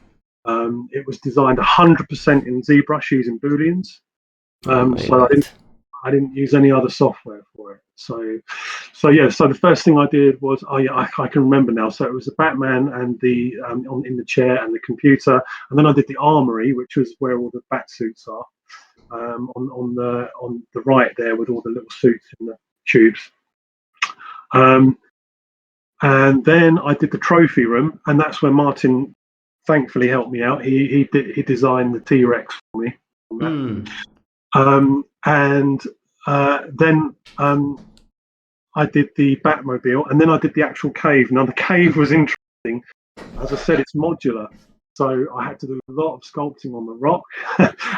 It was designed 100% in Zbrush using Booleans. So I didn't use any other software for it. So the first thing I did was, I can remember now. So it was the Batman and the in the chair and the computer, and then I did the armory, which was where all the bat suits are, on the right there with all the little suits in the tubes. And then I did the trophy room, and that's where Martin thankfully helped me out. He designed the T-Rex for me. And then I did the Batmobile, and then I did the actual cave. Now the cave was interesting. As I said, it's modular, so I had to do a lot of sculpting on the rock,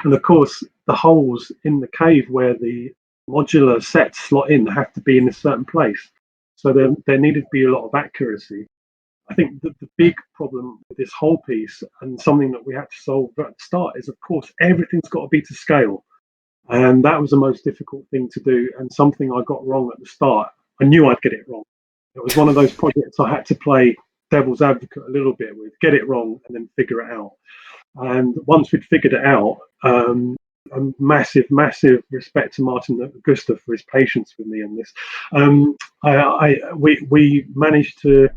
and of course the holes in the cave where the modular sets slot in have to be in a certain place. So there needed to be a lot of accuracy. I think the big problem with this whole piece, and something that we had to solve at the start, is of course everything's got to be to scale. And that was the most difficult thing to do, and something I got wrong at the start. I knew I'd get it wrong. It was one of those projects I had to play devil's advocate a little bit with, get it wrong and then figure it out. And once we'd figured it out, a massive respect to Martin Gustav for his patience with me on this. We managed to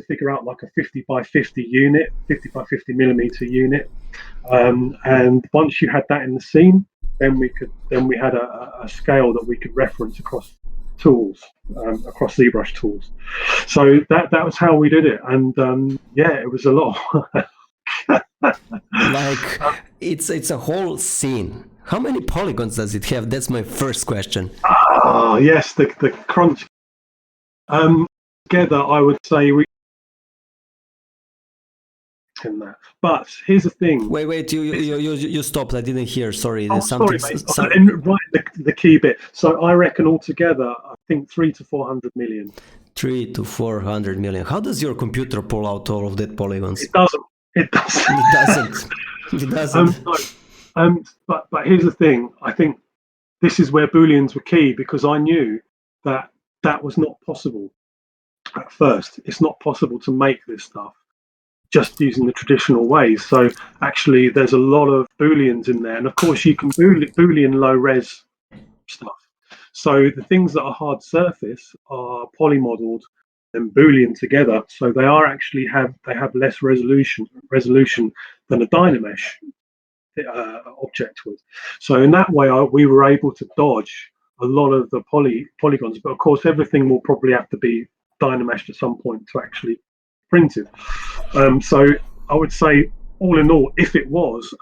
figure out like a 50 by 50 unit, 50 by 50 millimeter unit. And once you had that in the scene, then we had a scale that we could reference across tools, across ZBrush tools. So that was how we did it. And it was a lot. Like it's a whole scene. How many polygons does it have? That's my first question. Oh yes, the crunch. Together, I would say we in that. But here's the thing. Wait, you stopped. I didn't hear. Sorry, there's something. Sorry, mate. Right, the key bit. So I reckon altogether, I think 300 to 400 million. 300 to 400 million. How does your computer pull out all of that polygons? It doesn't. It doesn't. But here's the thing. I think this is where Booleans were key, because I knew that was not possible at first. It's not possible to make this stuff just using the traditional ways. So actually there's a lot of Booleans in there, and of course you can Boolean low res stuff. So the things that are hard surface are polymodeled and Boolean together, so they are actually have less resolution than a Dynamesh object would. So in that way we were able to dodge a lot of the polygons. But of course, everything will probably have to be Dynamashed at some point to actually print it. So I would say, all in all, if it was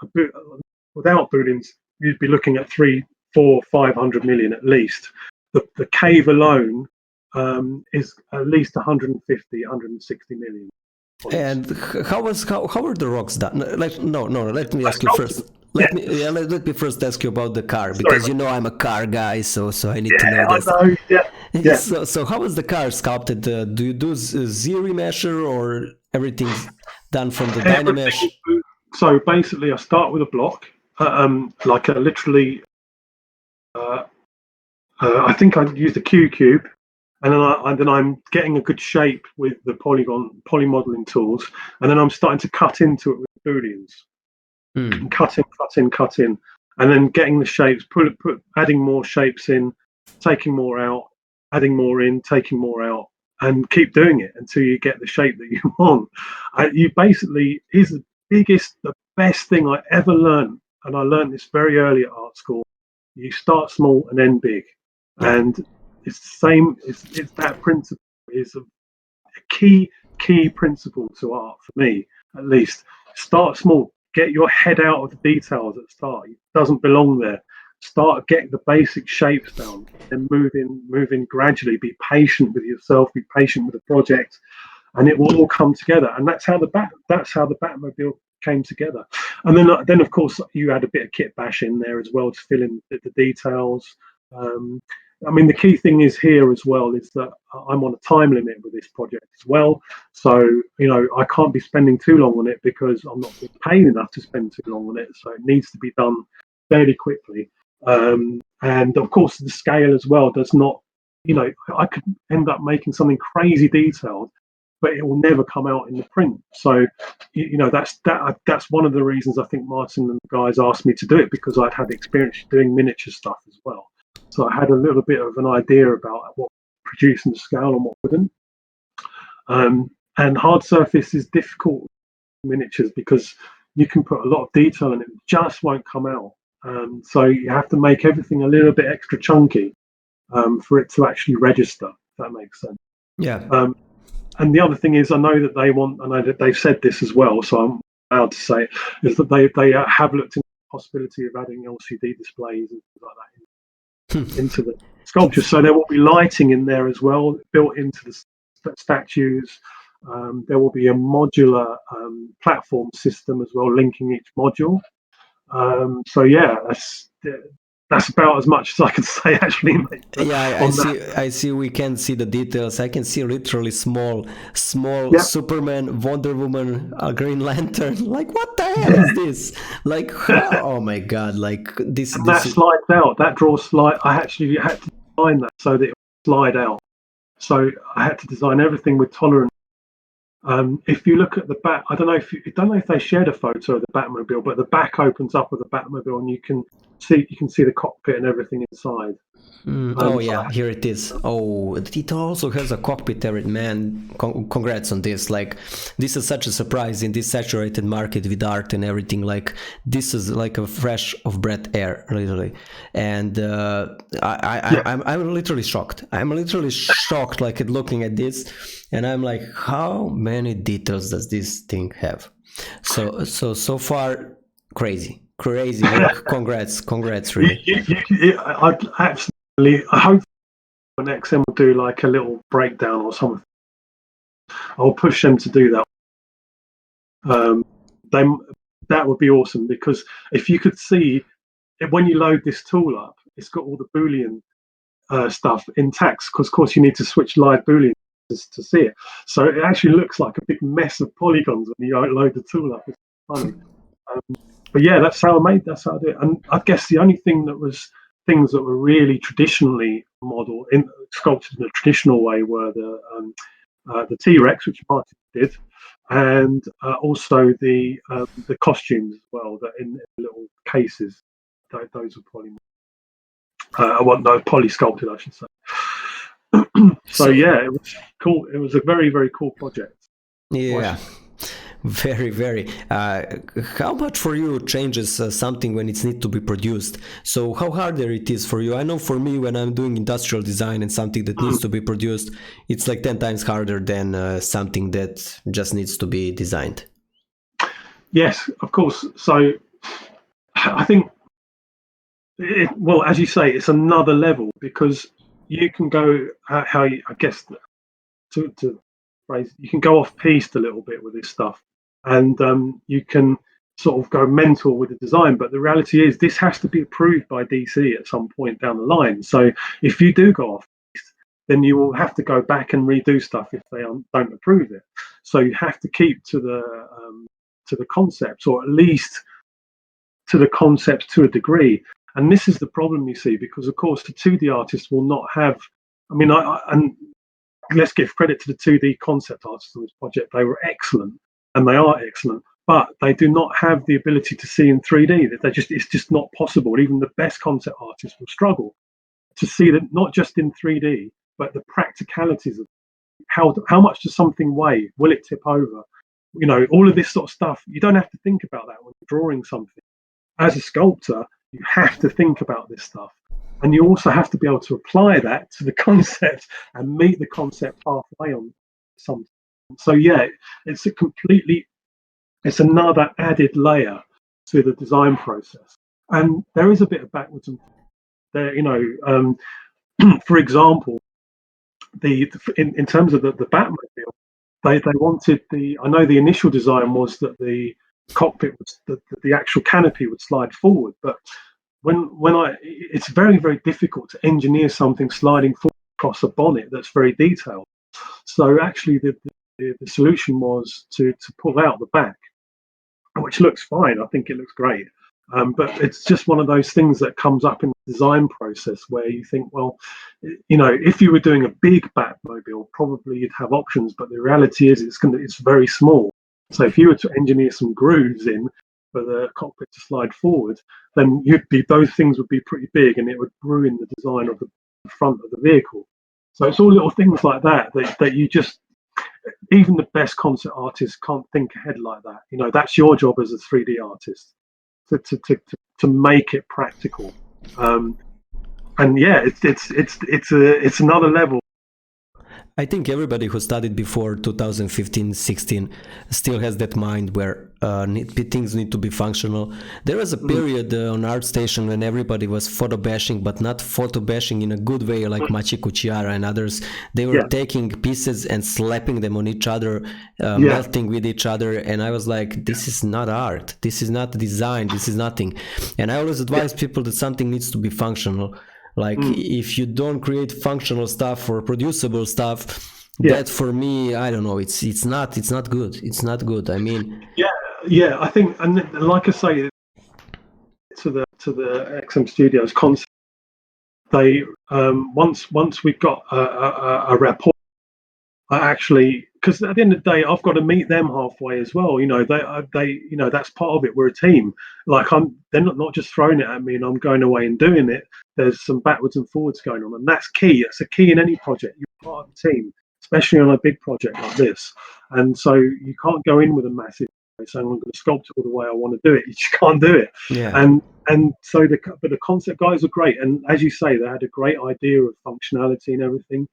without booleans, you'd be looking at 300, 400, 500 million at least. The cave alone is at least 150, 160 million. And how were the rocks done? No. Let me ask you first. Let me first ask you about the car, because I'm a car guy, so I need to know this. I know. Yeah. So how was the car sculpted? Do you do Z-remesher, or everything's done from the Dynamesh? So basically, I start with a block, like literally. I think I used a Q cube, and then I'm getting a good shape with the poly modeling tools, and then I'm starting to cut into it with booleans. Cut in, and then getting the shapes, adding more shapes in, taking more out, adding more in, taking more out, and keep doing it until you get the shape that you want. You basically is the best thing I ever learned, and I learned this very early at art school. You start small and end big, and it's the same. It's that principle is a key principle to art for me, at least. Start small. Get your head out of the details at the start. It doesn't belong there. Start getting the basic shapes down, and move in gradually. Be patient with yourself. Be patient with the project, and it will all come together. And that's how the Batmobile came together. And then of course you add a bit of kit bash in there as well to fill in the details. I mean, the key thing is here as well is that I'm on a time limit with this project as well. So, I can't be spending too long on it because I'm not being paid enough to spend too long on it. So it needs to be done fairly quickly. And of course, the scale as well does not, I could end up making something crazy detailed, but it will never come out in the print. So, that's one of the reasons I think Martin and the guys asked me to do it, because I'd had experience doing miniature stuff as well. So I had a little bit of an idea about what producing the scale and what wouldn't. And hard surface is difficult miniatures because you can put a lot of detail and it just won't come out. So you have to make everything a little bit extra chunky for it to actually register, if that makes sense. Yeah. And the other thing is, I know that they've said this as well, so I'm allowed to say it, is that they have looked into the possibility of adding LCD displays and things like that into the sculpture. So there will be lighting in there as well, built into the statues. There will be a modular platform system as well, linking each module. So yeah, that's about as much as I can say, actually, mate. Yeah, I see. We can see the details. I can see literally small Superman, Wonder Woman, Green Lantern. Like, what the hell is this? Like, oh my God! Like this. That slides out. That draws slide. I actually had to design that so that it would slide out. So I had to design everything with tolerance. If you look at the back, I don't know if they shared a photo of the Batmobile, but the back opens up with the Batmobile, and you can see the cockpit and everything inside. Here it is. Oh, it also has a cockpit there, man. Congrats on this. Like, this is such a surprise in this saturated market with art and everything. Like, this is like a fresh of breath air, literally. And I'm literally shocked. I'm literally shocked, like, at looking at this, and I'm like, how many details does this thing have? So far, crazy. Congrats, really. I hope next time we'll do like a little breakdown or something. I'll push them to do that. That would be awesome, because if you could see when you load this tool up, it's got all the Boolean stuff intact, because of course you need to switch live Boolean to see it. So it actually looks like a big mess of polygons when you load the tool up. It's funny. But yeah, that's how I do it. And I guess the only thing that was things that were really traditionally sculpted in a traditional way were the T-Rex, which Martin did, and also the costumes as well, that in little cases. Those were poly sculpted, I should say. So yeah, it was cool. It was a very, very cool project. Yeah. Very, very. How much for you changes something when it's need to be produced? So how harder it is for you? I know for me when I'm doing industrial design and something that needs to be produced, it's like 10 times harder than something that just needs to be designed. Yes, of course. So I think, well, as you say, it's another level because you can go how you, I guess to phrase, you can go off piste a little bit with this stuff, and you can sort of go mental with the design. But the reality is, this has to be approved by DC at some point down the line. So if you do go off piste, then you will have to go back and redo stuff if they don't approve it. So you have to keep to the concepts, or at least to the concepts to a degree. And this is the problem, you see, because of course the 2D artist will not have. I mean, and let's give credit to the 2D concept artists on this project. They were excellent, and they are excellent, but they do not have the ability to see in 3D. That it's just not possible. Even the best concept artists will struggle to see that, not just in 3D, but the practicalities of how much does something weigh? Will it tip over? You know, all of this sort of stuff. You don't have to think about that when you're drawing something. As a sculptor, you have to think about this stuff. And you also have to be able to apply that to the concept and meet the concept halfway on something. So yeah, it's another added layer to the design process. And there is a bit of backwards and there, for example, in terms of the Batmobile, they wanted I know the initial design was that the cockpit the actual canopy would slide forward, but it's very, very difficult to engineer something sliding forward across a bonnet that's very detailed. So actually the solution was to pull out the back, which looks fine. I think it looks great. But it's just one of those things that comes up in the design process where you think, well, if you were doing a big Batmobile, probably you'd have options. But the reality is, it's very small. So if you were to engineer some grooves in for the cockpit to slide forward, then those things would be pretty big, and it would ruin the design of the front of the vehicle. So it's all little things like that you just, even the best concept artists can't think ahead like that. That's your job as a 3D artist to make it practical. And yeah, it's another level. I think everybody who studied before 2015-16 still has that mind where things need to be functional. There was a period on ArtStation when everybody was photo bashing, but not photo bashing in a good way, like Machi Kuchiara and others. They were taking pieces and slapping them on each other, melting with each other, and I was like, this is not art, this is not design, this is nothing. And I always advise people that something needs to be functional. Like if you don't create functional stuff or producible stuff, that for me, I don't know, it's not good. It's not good. I mean, I think, and like I say, to the XM Studios concept, they once we've got a rapport, I actually, because at the end of the day, I've got to meet them halfway as well. They that's part of it. We're a team. Like they're not just throwing it at me and I'm going away and doing it. There's some backwards and forwards going on, and that's key. It's a key in any project. You're part of the team, especially on a big project like this. And so you can't go in with a massive saying I'm going to sculpt it all the way I want to do it. You just can't do it. yeah. And so the concept guys are great, and as you say, they had a great idea of functionality and everything.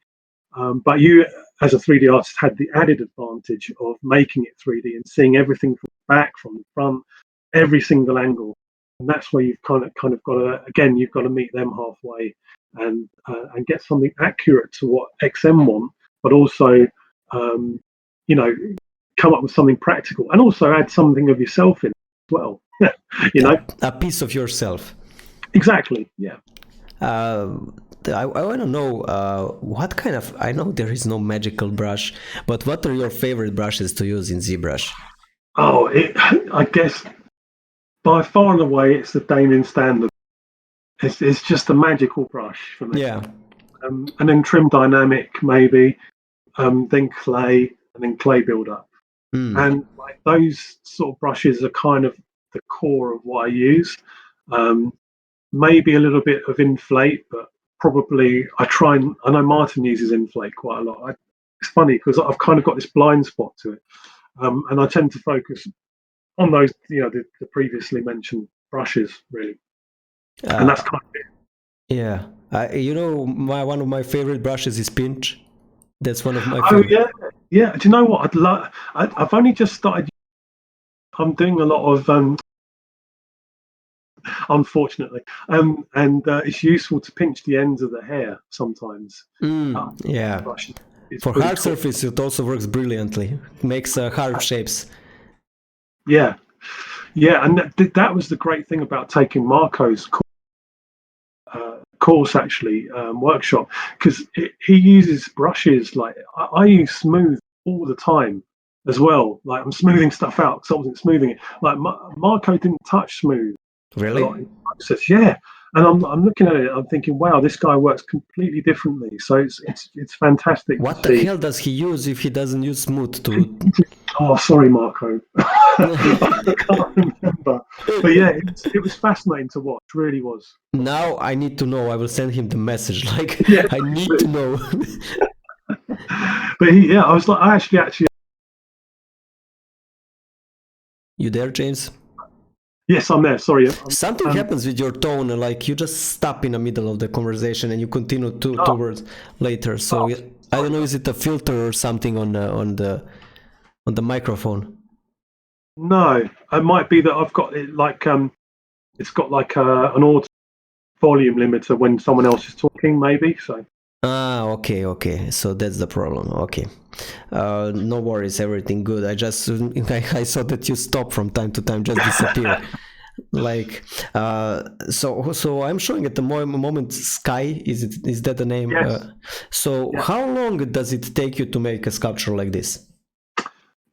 But you, as a 3D artist, had the added advantage of making it 3D and seeing everything from the back, from the front, every single angle. And that's where you've kind of got to, again, you've got to meet them halfway and get something accurate to what XM want, but also, come up with something practical and also add something of yourself in as well. A piece of yourself. Exactly. Yeah. I want to know what kind of, I know there is no magical brush, but what are your favorite brushes to use in Zbrush? Oh, I guess by far and away it's the Damien Standard. It's just a magical brush for me. Yeah. And then Trim Dynamic maybe, then Clay, and then Clay Builder. And like those sort of brushes are kind of the core of what I use. Maybe a little bit of Inflate, but probably I know Martin uses Inflate quite a lot. It's funny because I've kind of got this blind spot to it. and I tend to focus on those, the previously mentioned brushes, really, and that's kind of it. Yeah, one of my favorite brushes is Pinch. That's one of my Oh favorite. yeah. Do you know what? I've only just started. I'm doing a lot of unfortunately, and it's useful to pinch the ends of the hair sometimes. Yeah. Brush is For pretty hard cool. surface, it also works brilliantly. Makes hard shapes. Yeah, and that was the great thing about taking Marco's course, actually, workshop, because he uses brushes like I use smooth all the time as well. Like I'm smoothing stuff out because I wasn't smoothing it. Like Marco didn't touch smooth a lot Really? in the process. Yeah, and I'm looking at it. I'm thinking, wow, this guy works completely differently. So it's fantastic to What the see. hell does he use if he doesn't use smooth to? Oh, sorry, Marco. I can't remember. But yeah, it was fascinating to watch. Really was. Now I need to know. I will send him the message. Like Yeah, I need to know. but I was like, I actually. You there, James? Yes, I'm there. Sorry. Something happens with your tone, and like you just stop in the middle of the conversation and you continue Oh, towards later. So I sorry don't know, about is it a filter or something on the microphone? No, it might be that I've got it like it's got like an auto volume limiter when someone else is talking, maybe. So Ah, okay. So that's the problem. Okay. No worries, everything good. I just I saw that you stop from time to time, just disappear. Like so I'm showing at the moment Sky, is that the name? yes, So yeah. how long does it take you to make a sculpture like this?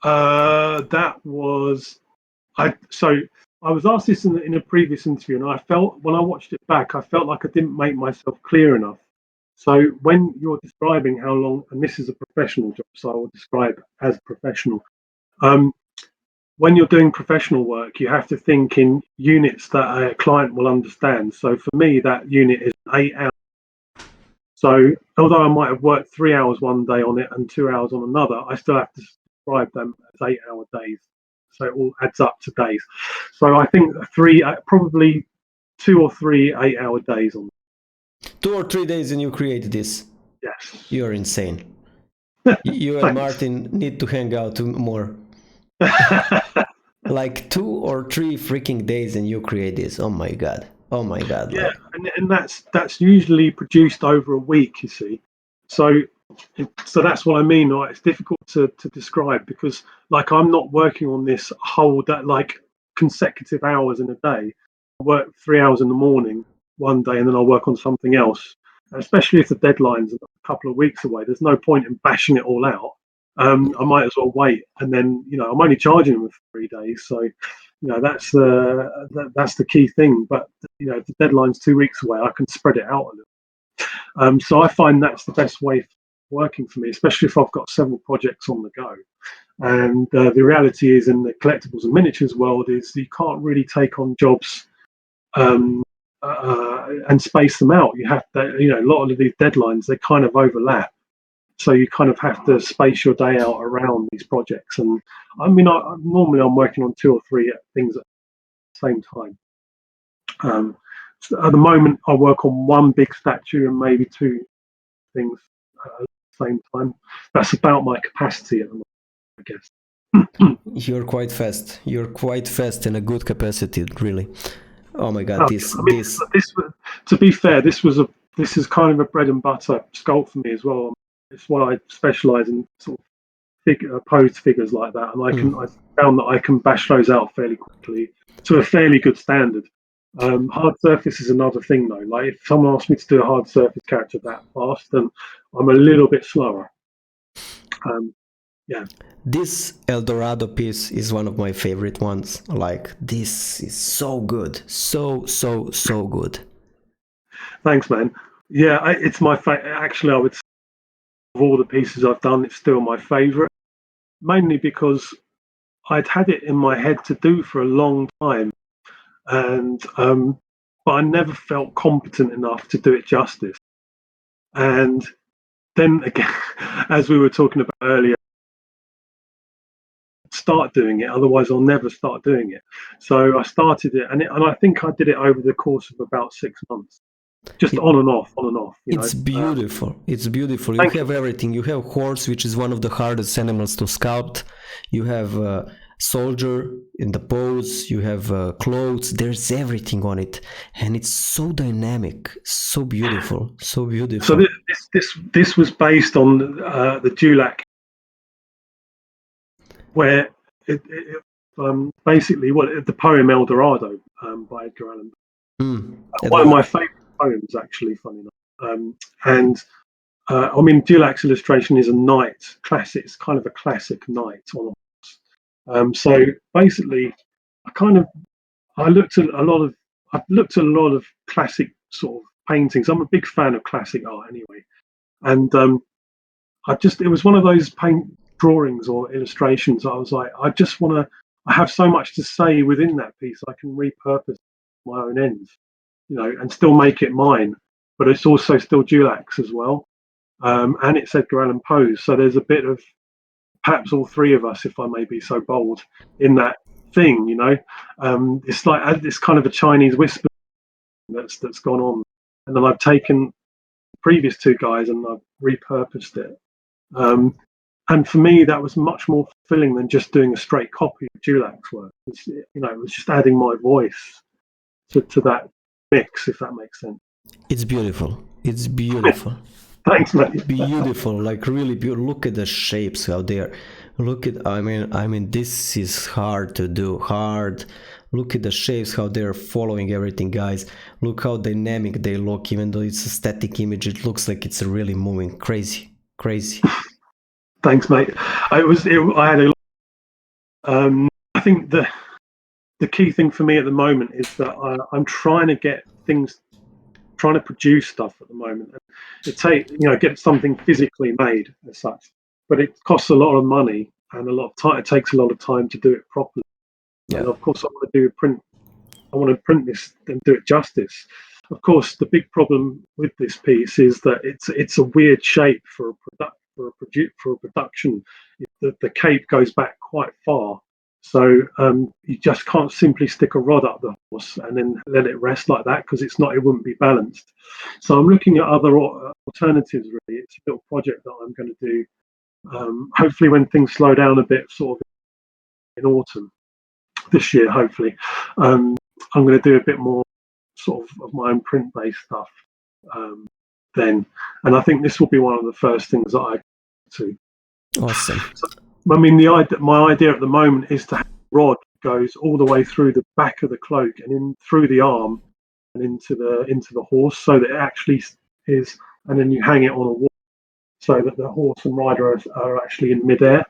That was I. So I was asked this in a previous interview, and I felt when I watched it back, I felt like I didn't make myself clear enough. So when you're describing how long, and this is a professional job, so I will describe as professional. Um, when you're doing professional work, you have to think in units that a client will understand. So for me, that unit is 8 hours. So although I might have worked 3 hours one day on it and 2 hours on another, I still have to describe them as 8 hour days. So it all adds up to days. So I think probably 2 or 3 8 hour days on. 2 or 3 days and you create this. Yes. You're insane. You and Thanks. Martin need to hang out more. Like 2 or 3 freaking days and you create this. Oh my god. Oh my god. Yeah, Like and that's usually produced over a week. You see, so that's what I mean. Right? It's difficult to describe because like I'm not working on this whole that like consecutive hours in a day. I work 3 hours in the morning one day, and then I'll work on something else. Especially if the deadline's a couple of weeks away, there's no point in bashing it all out. I might as well wait, and then I'm only charging them for 3 days, so that's the key thing. But if the deadline's 2 weeks away, I can spread it out a little. So I find that's the best way working for me, especially if I've got several projects on the go. And the reality is, in the collectibles and miniatures world, is you can't really take on jobs and space them out. You have to, a lot of these deadlines, they kind of overlap. So you kind of have to space your day out around these projects. And I mean, normally I'm working on 2 or 3 things at the same time. So at the moment, I work on one big statue and maybe 2 things at the same time. That's about my capacity at the moment, I guess. you're quite fast. You're quite fast in a good capacity, really. Oh my god, Oh, this I mean, this to be fair, this is kind of a bread and butter sculpt for me as well. It's why I specialise in sort of posed figures like that, and I found that I can bash those out fairly quickly to a fairly good standard. Hard surface is another thing though. Like if someone asks me to do a hard surface character that fast, then I'm a little bit slower. Um, yeah, this El Dorado piece is one of my favorite ones. Like this is so good. So good. thanks, man. Yeah, it's my actually, I would say of all the pieces I've done, it's still my favourite. Mainly because I'd had it in my head to do for a long time, and but I never felt competent enough to do it justice. And then again, as we were talking about earlier, start doing it, otherwise I'll never start doing it. So I started it, and I think I did it over the course of about 6 months, just on and off, on and off. It's beautiful. It's beautiful. You have everything. You have horse, which is one of the hardest animals to sculpt. You have soldier in the pose. You have clothes. There's everything on it, and it's so dynamic, so beautiful, so beautiful. So this was based on the Dulac, where basically the poem El Dorado by Edgar Allan Poe. One of my favourite poems, actually, funny enough. And I mean, Dulac's illustration is a knight, classic. It's kind of a classic knight on a horse. So basically, I looked at a lot of classic sort of paintings. I'm a big fan of classic art anyway, and it was one of those drawings or illustrations. I was like, I have so much to say within that piece. I can repurpose my own ends, and still make it mine. But it's also still Dulac's as well, and it's Edgar Allan Poe's. So there's a bit of perhaps all three of us, if I may be so bold, in that thing. It's like it's kind of a Chinese whisper that's gone on, and then I've taken the previous two guys and I've repurposed it. And for me, that was much more fulfilling than just doing a straight copy of Dulac's work. It was just adding my voice to that mix, if that makes sense. It's beautiful. It's beautiful. Thanks, mate. Beautiful, like really beautiful. Look at the shapes out there. Look at, I mean, this is hard to do. Hard. Look at the shapes, how they're following everything, guys. Look how dynamic they look. Even though it's a static image, it looks like it's really moving. Crazy. Thanks, mate. I had I think the key thing for me at the moment is that I'm trying to produce stuff at the moment. Get something physically made as such, but it costs a lot of money and a lot of time. It takes a lot of time to do it properly. Yeah. And of course, I want to print this and do it justice. Of course, the big problem with this piece is that it's a weird shape for a production. The cape goes back quite far, so you just can't simply stick a rod up the horse and then let it rest like that, because it wouldn't be balanced. So I'm looking at other alternatives. Really, it's a little project that I'm going to do. Hopefully, when things slow down a bit, sort of in autumn this year, hopefully, I'm going to do a bit more sort of my own print-based stuff then, and I think this will be one of the first things that I do. Awesome. So, I mean, my idea at the moment is to have a rod goes all the way through the back of the cloak and in through the arm and into the horse, so that it actually is, and then you hang it on a wall so that the horse and rider are actually in midair,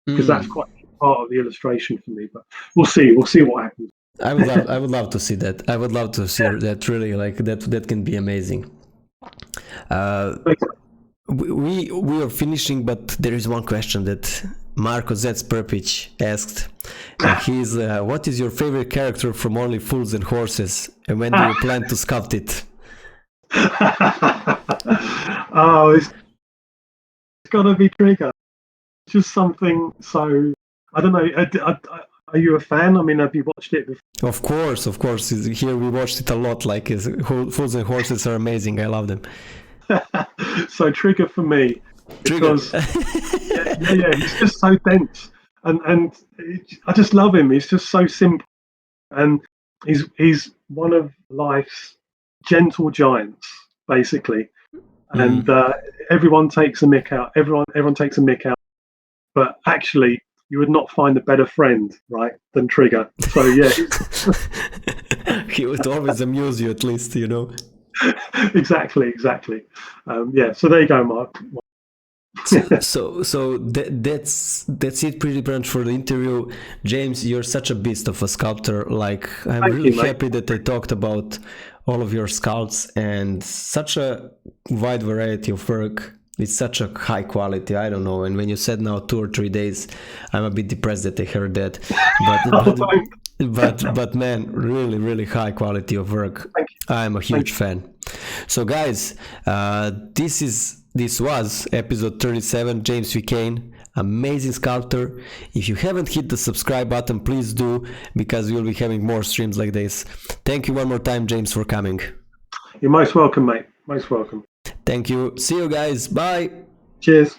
because that's quite part of the illustration for me. But we'll see what happens. I would love to see that. I would love to see that. Really, like that can be amazing. We are finishing, but there is one question that Marko Zbrush asked. He's what is your favorite character from Only Fools and Horses, and when do you plan to sculpt it? Oh, it's gotta be Trigger. Just something so, I don't know. Are you a fan? I mean, have you watched it before? Of course. Here we watched it a lot. Like, Fools and Horses are amazing. I love them. So Trigger for me, because yeah, he's just so dense, and I just love him. He's just so simple, and he's one of life's gentle giants, basically. And everyone takes a mick out. Everyone takes a mick out, but actually, you would not find a better friend, right, than Trigger. So yeah, he would always amuse you, at least, Exactly. Yeah. So there you go, Mark. So that's it pretty much for the interview. James, you're such a beast of a sculptor. Like, I'm really happy that I talked about all of your sculpts and such a wide variety of work. It's such a high quality. I don't know. And when you said now 2 or 3 days, I'm a bit depressed that I heard that. But man, really, really high quality of work. I'm a huge fan. So guys, this was episode 37, James W Cain. amazing sculptor. If you haven't hit the subscribe button, please do, because we'll be having more streams like this. Thank you one more time, James, for coming. You're most welcome, mate. Most welcome. Thank you. See you guys. Bye. Cheers.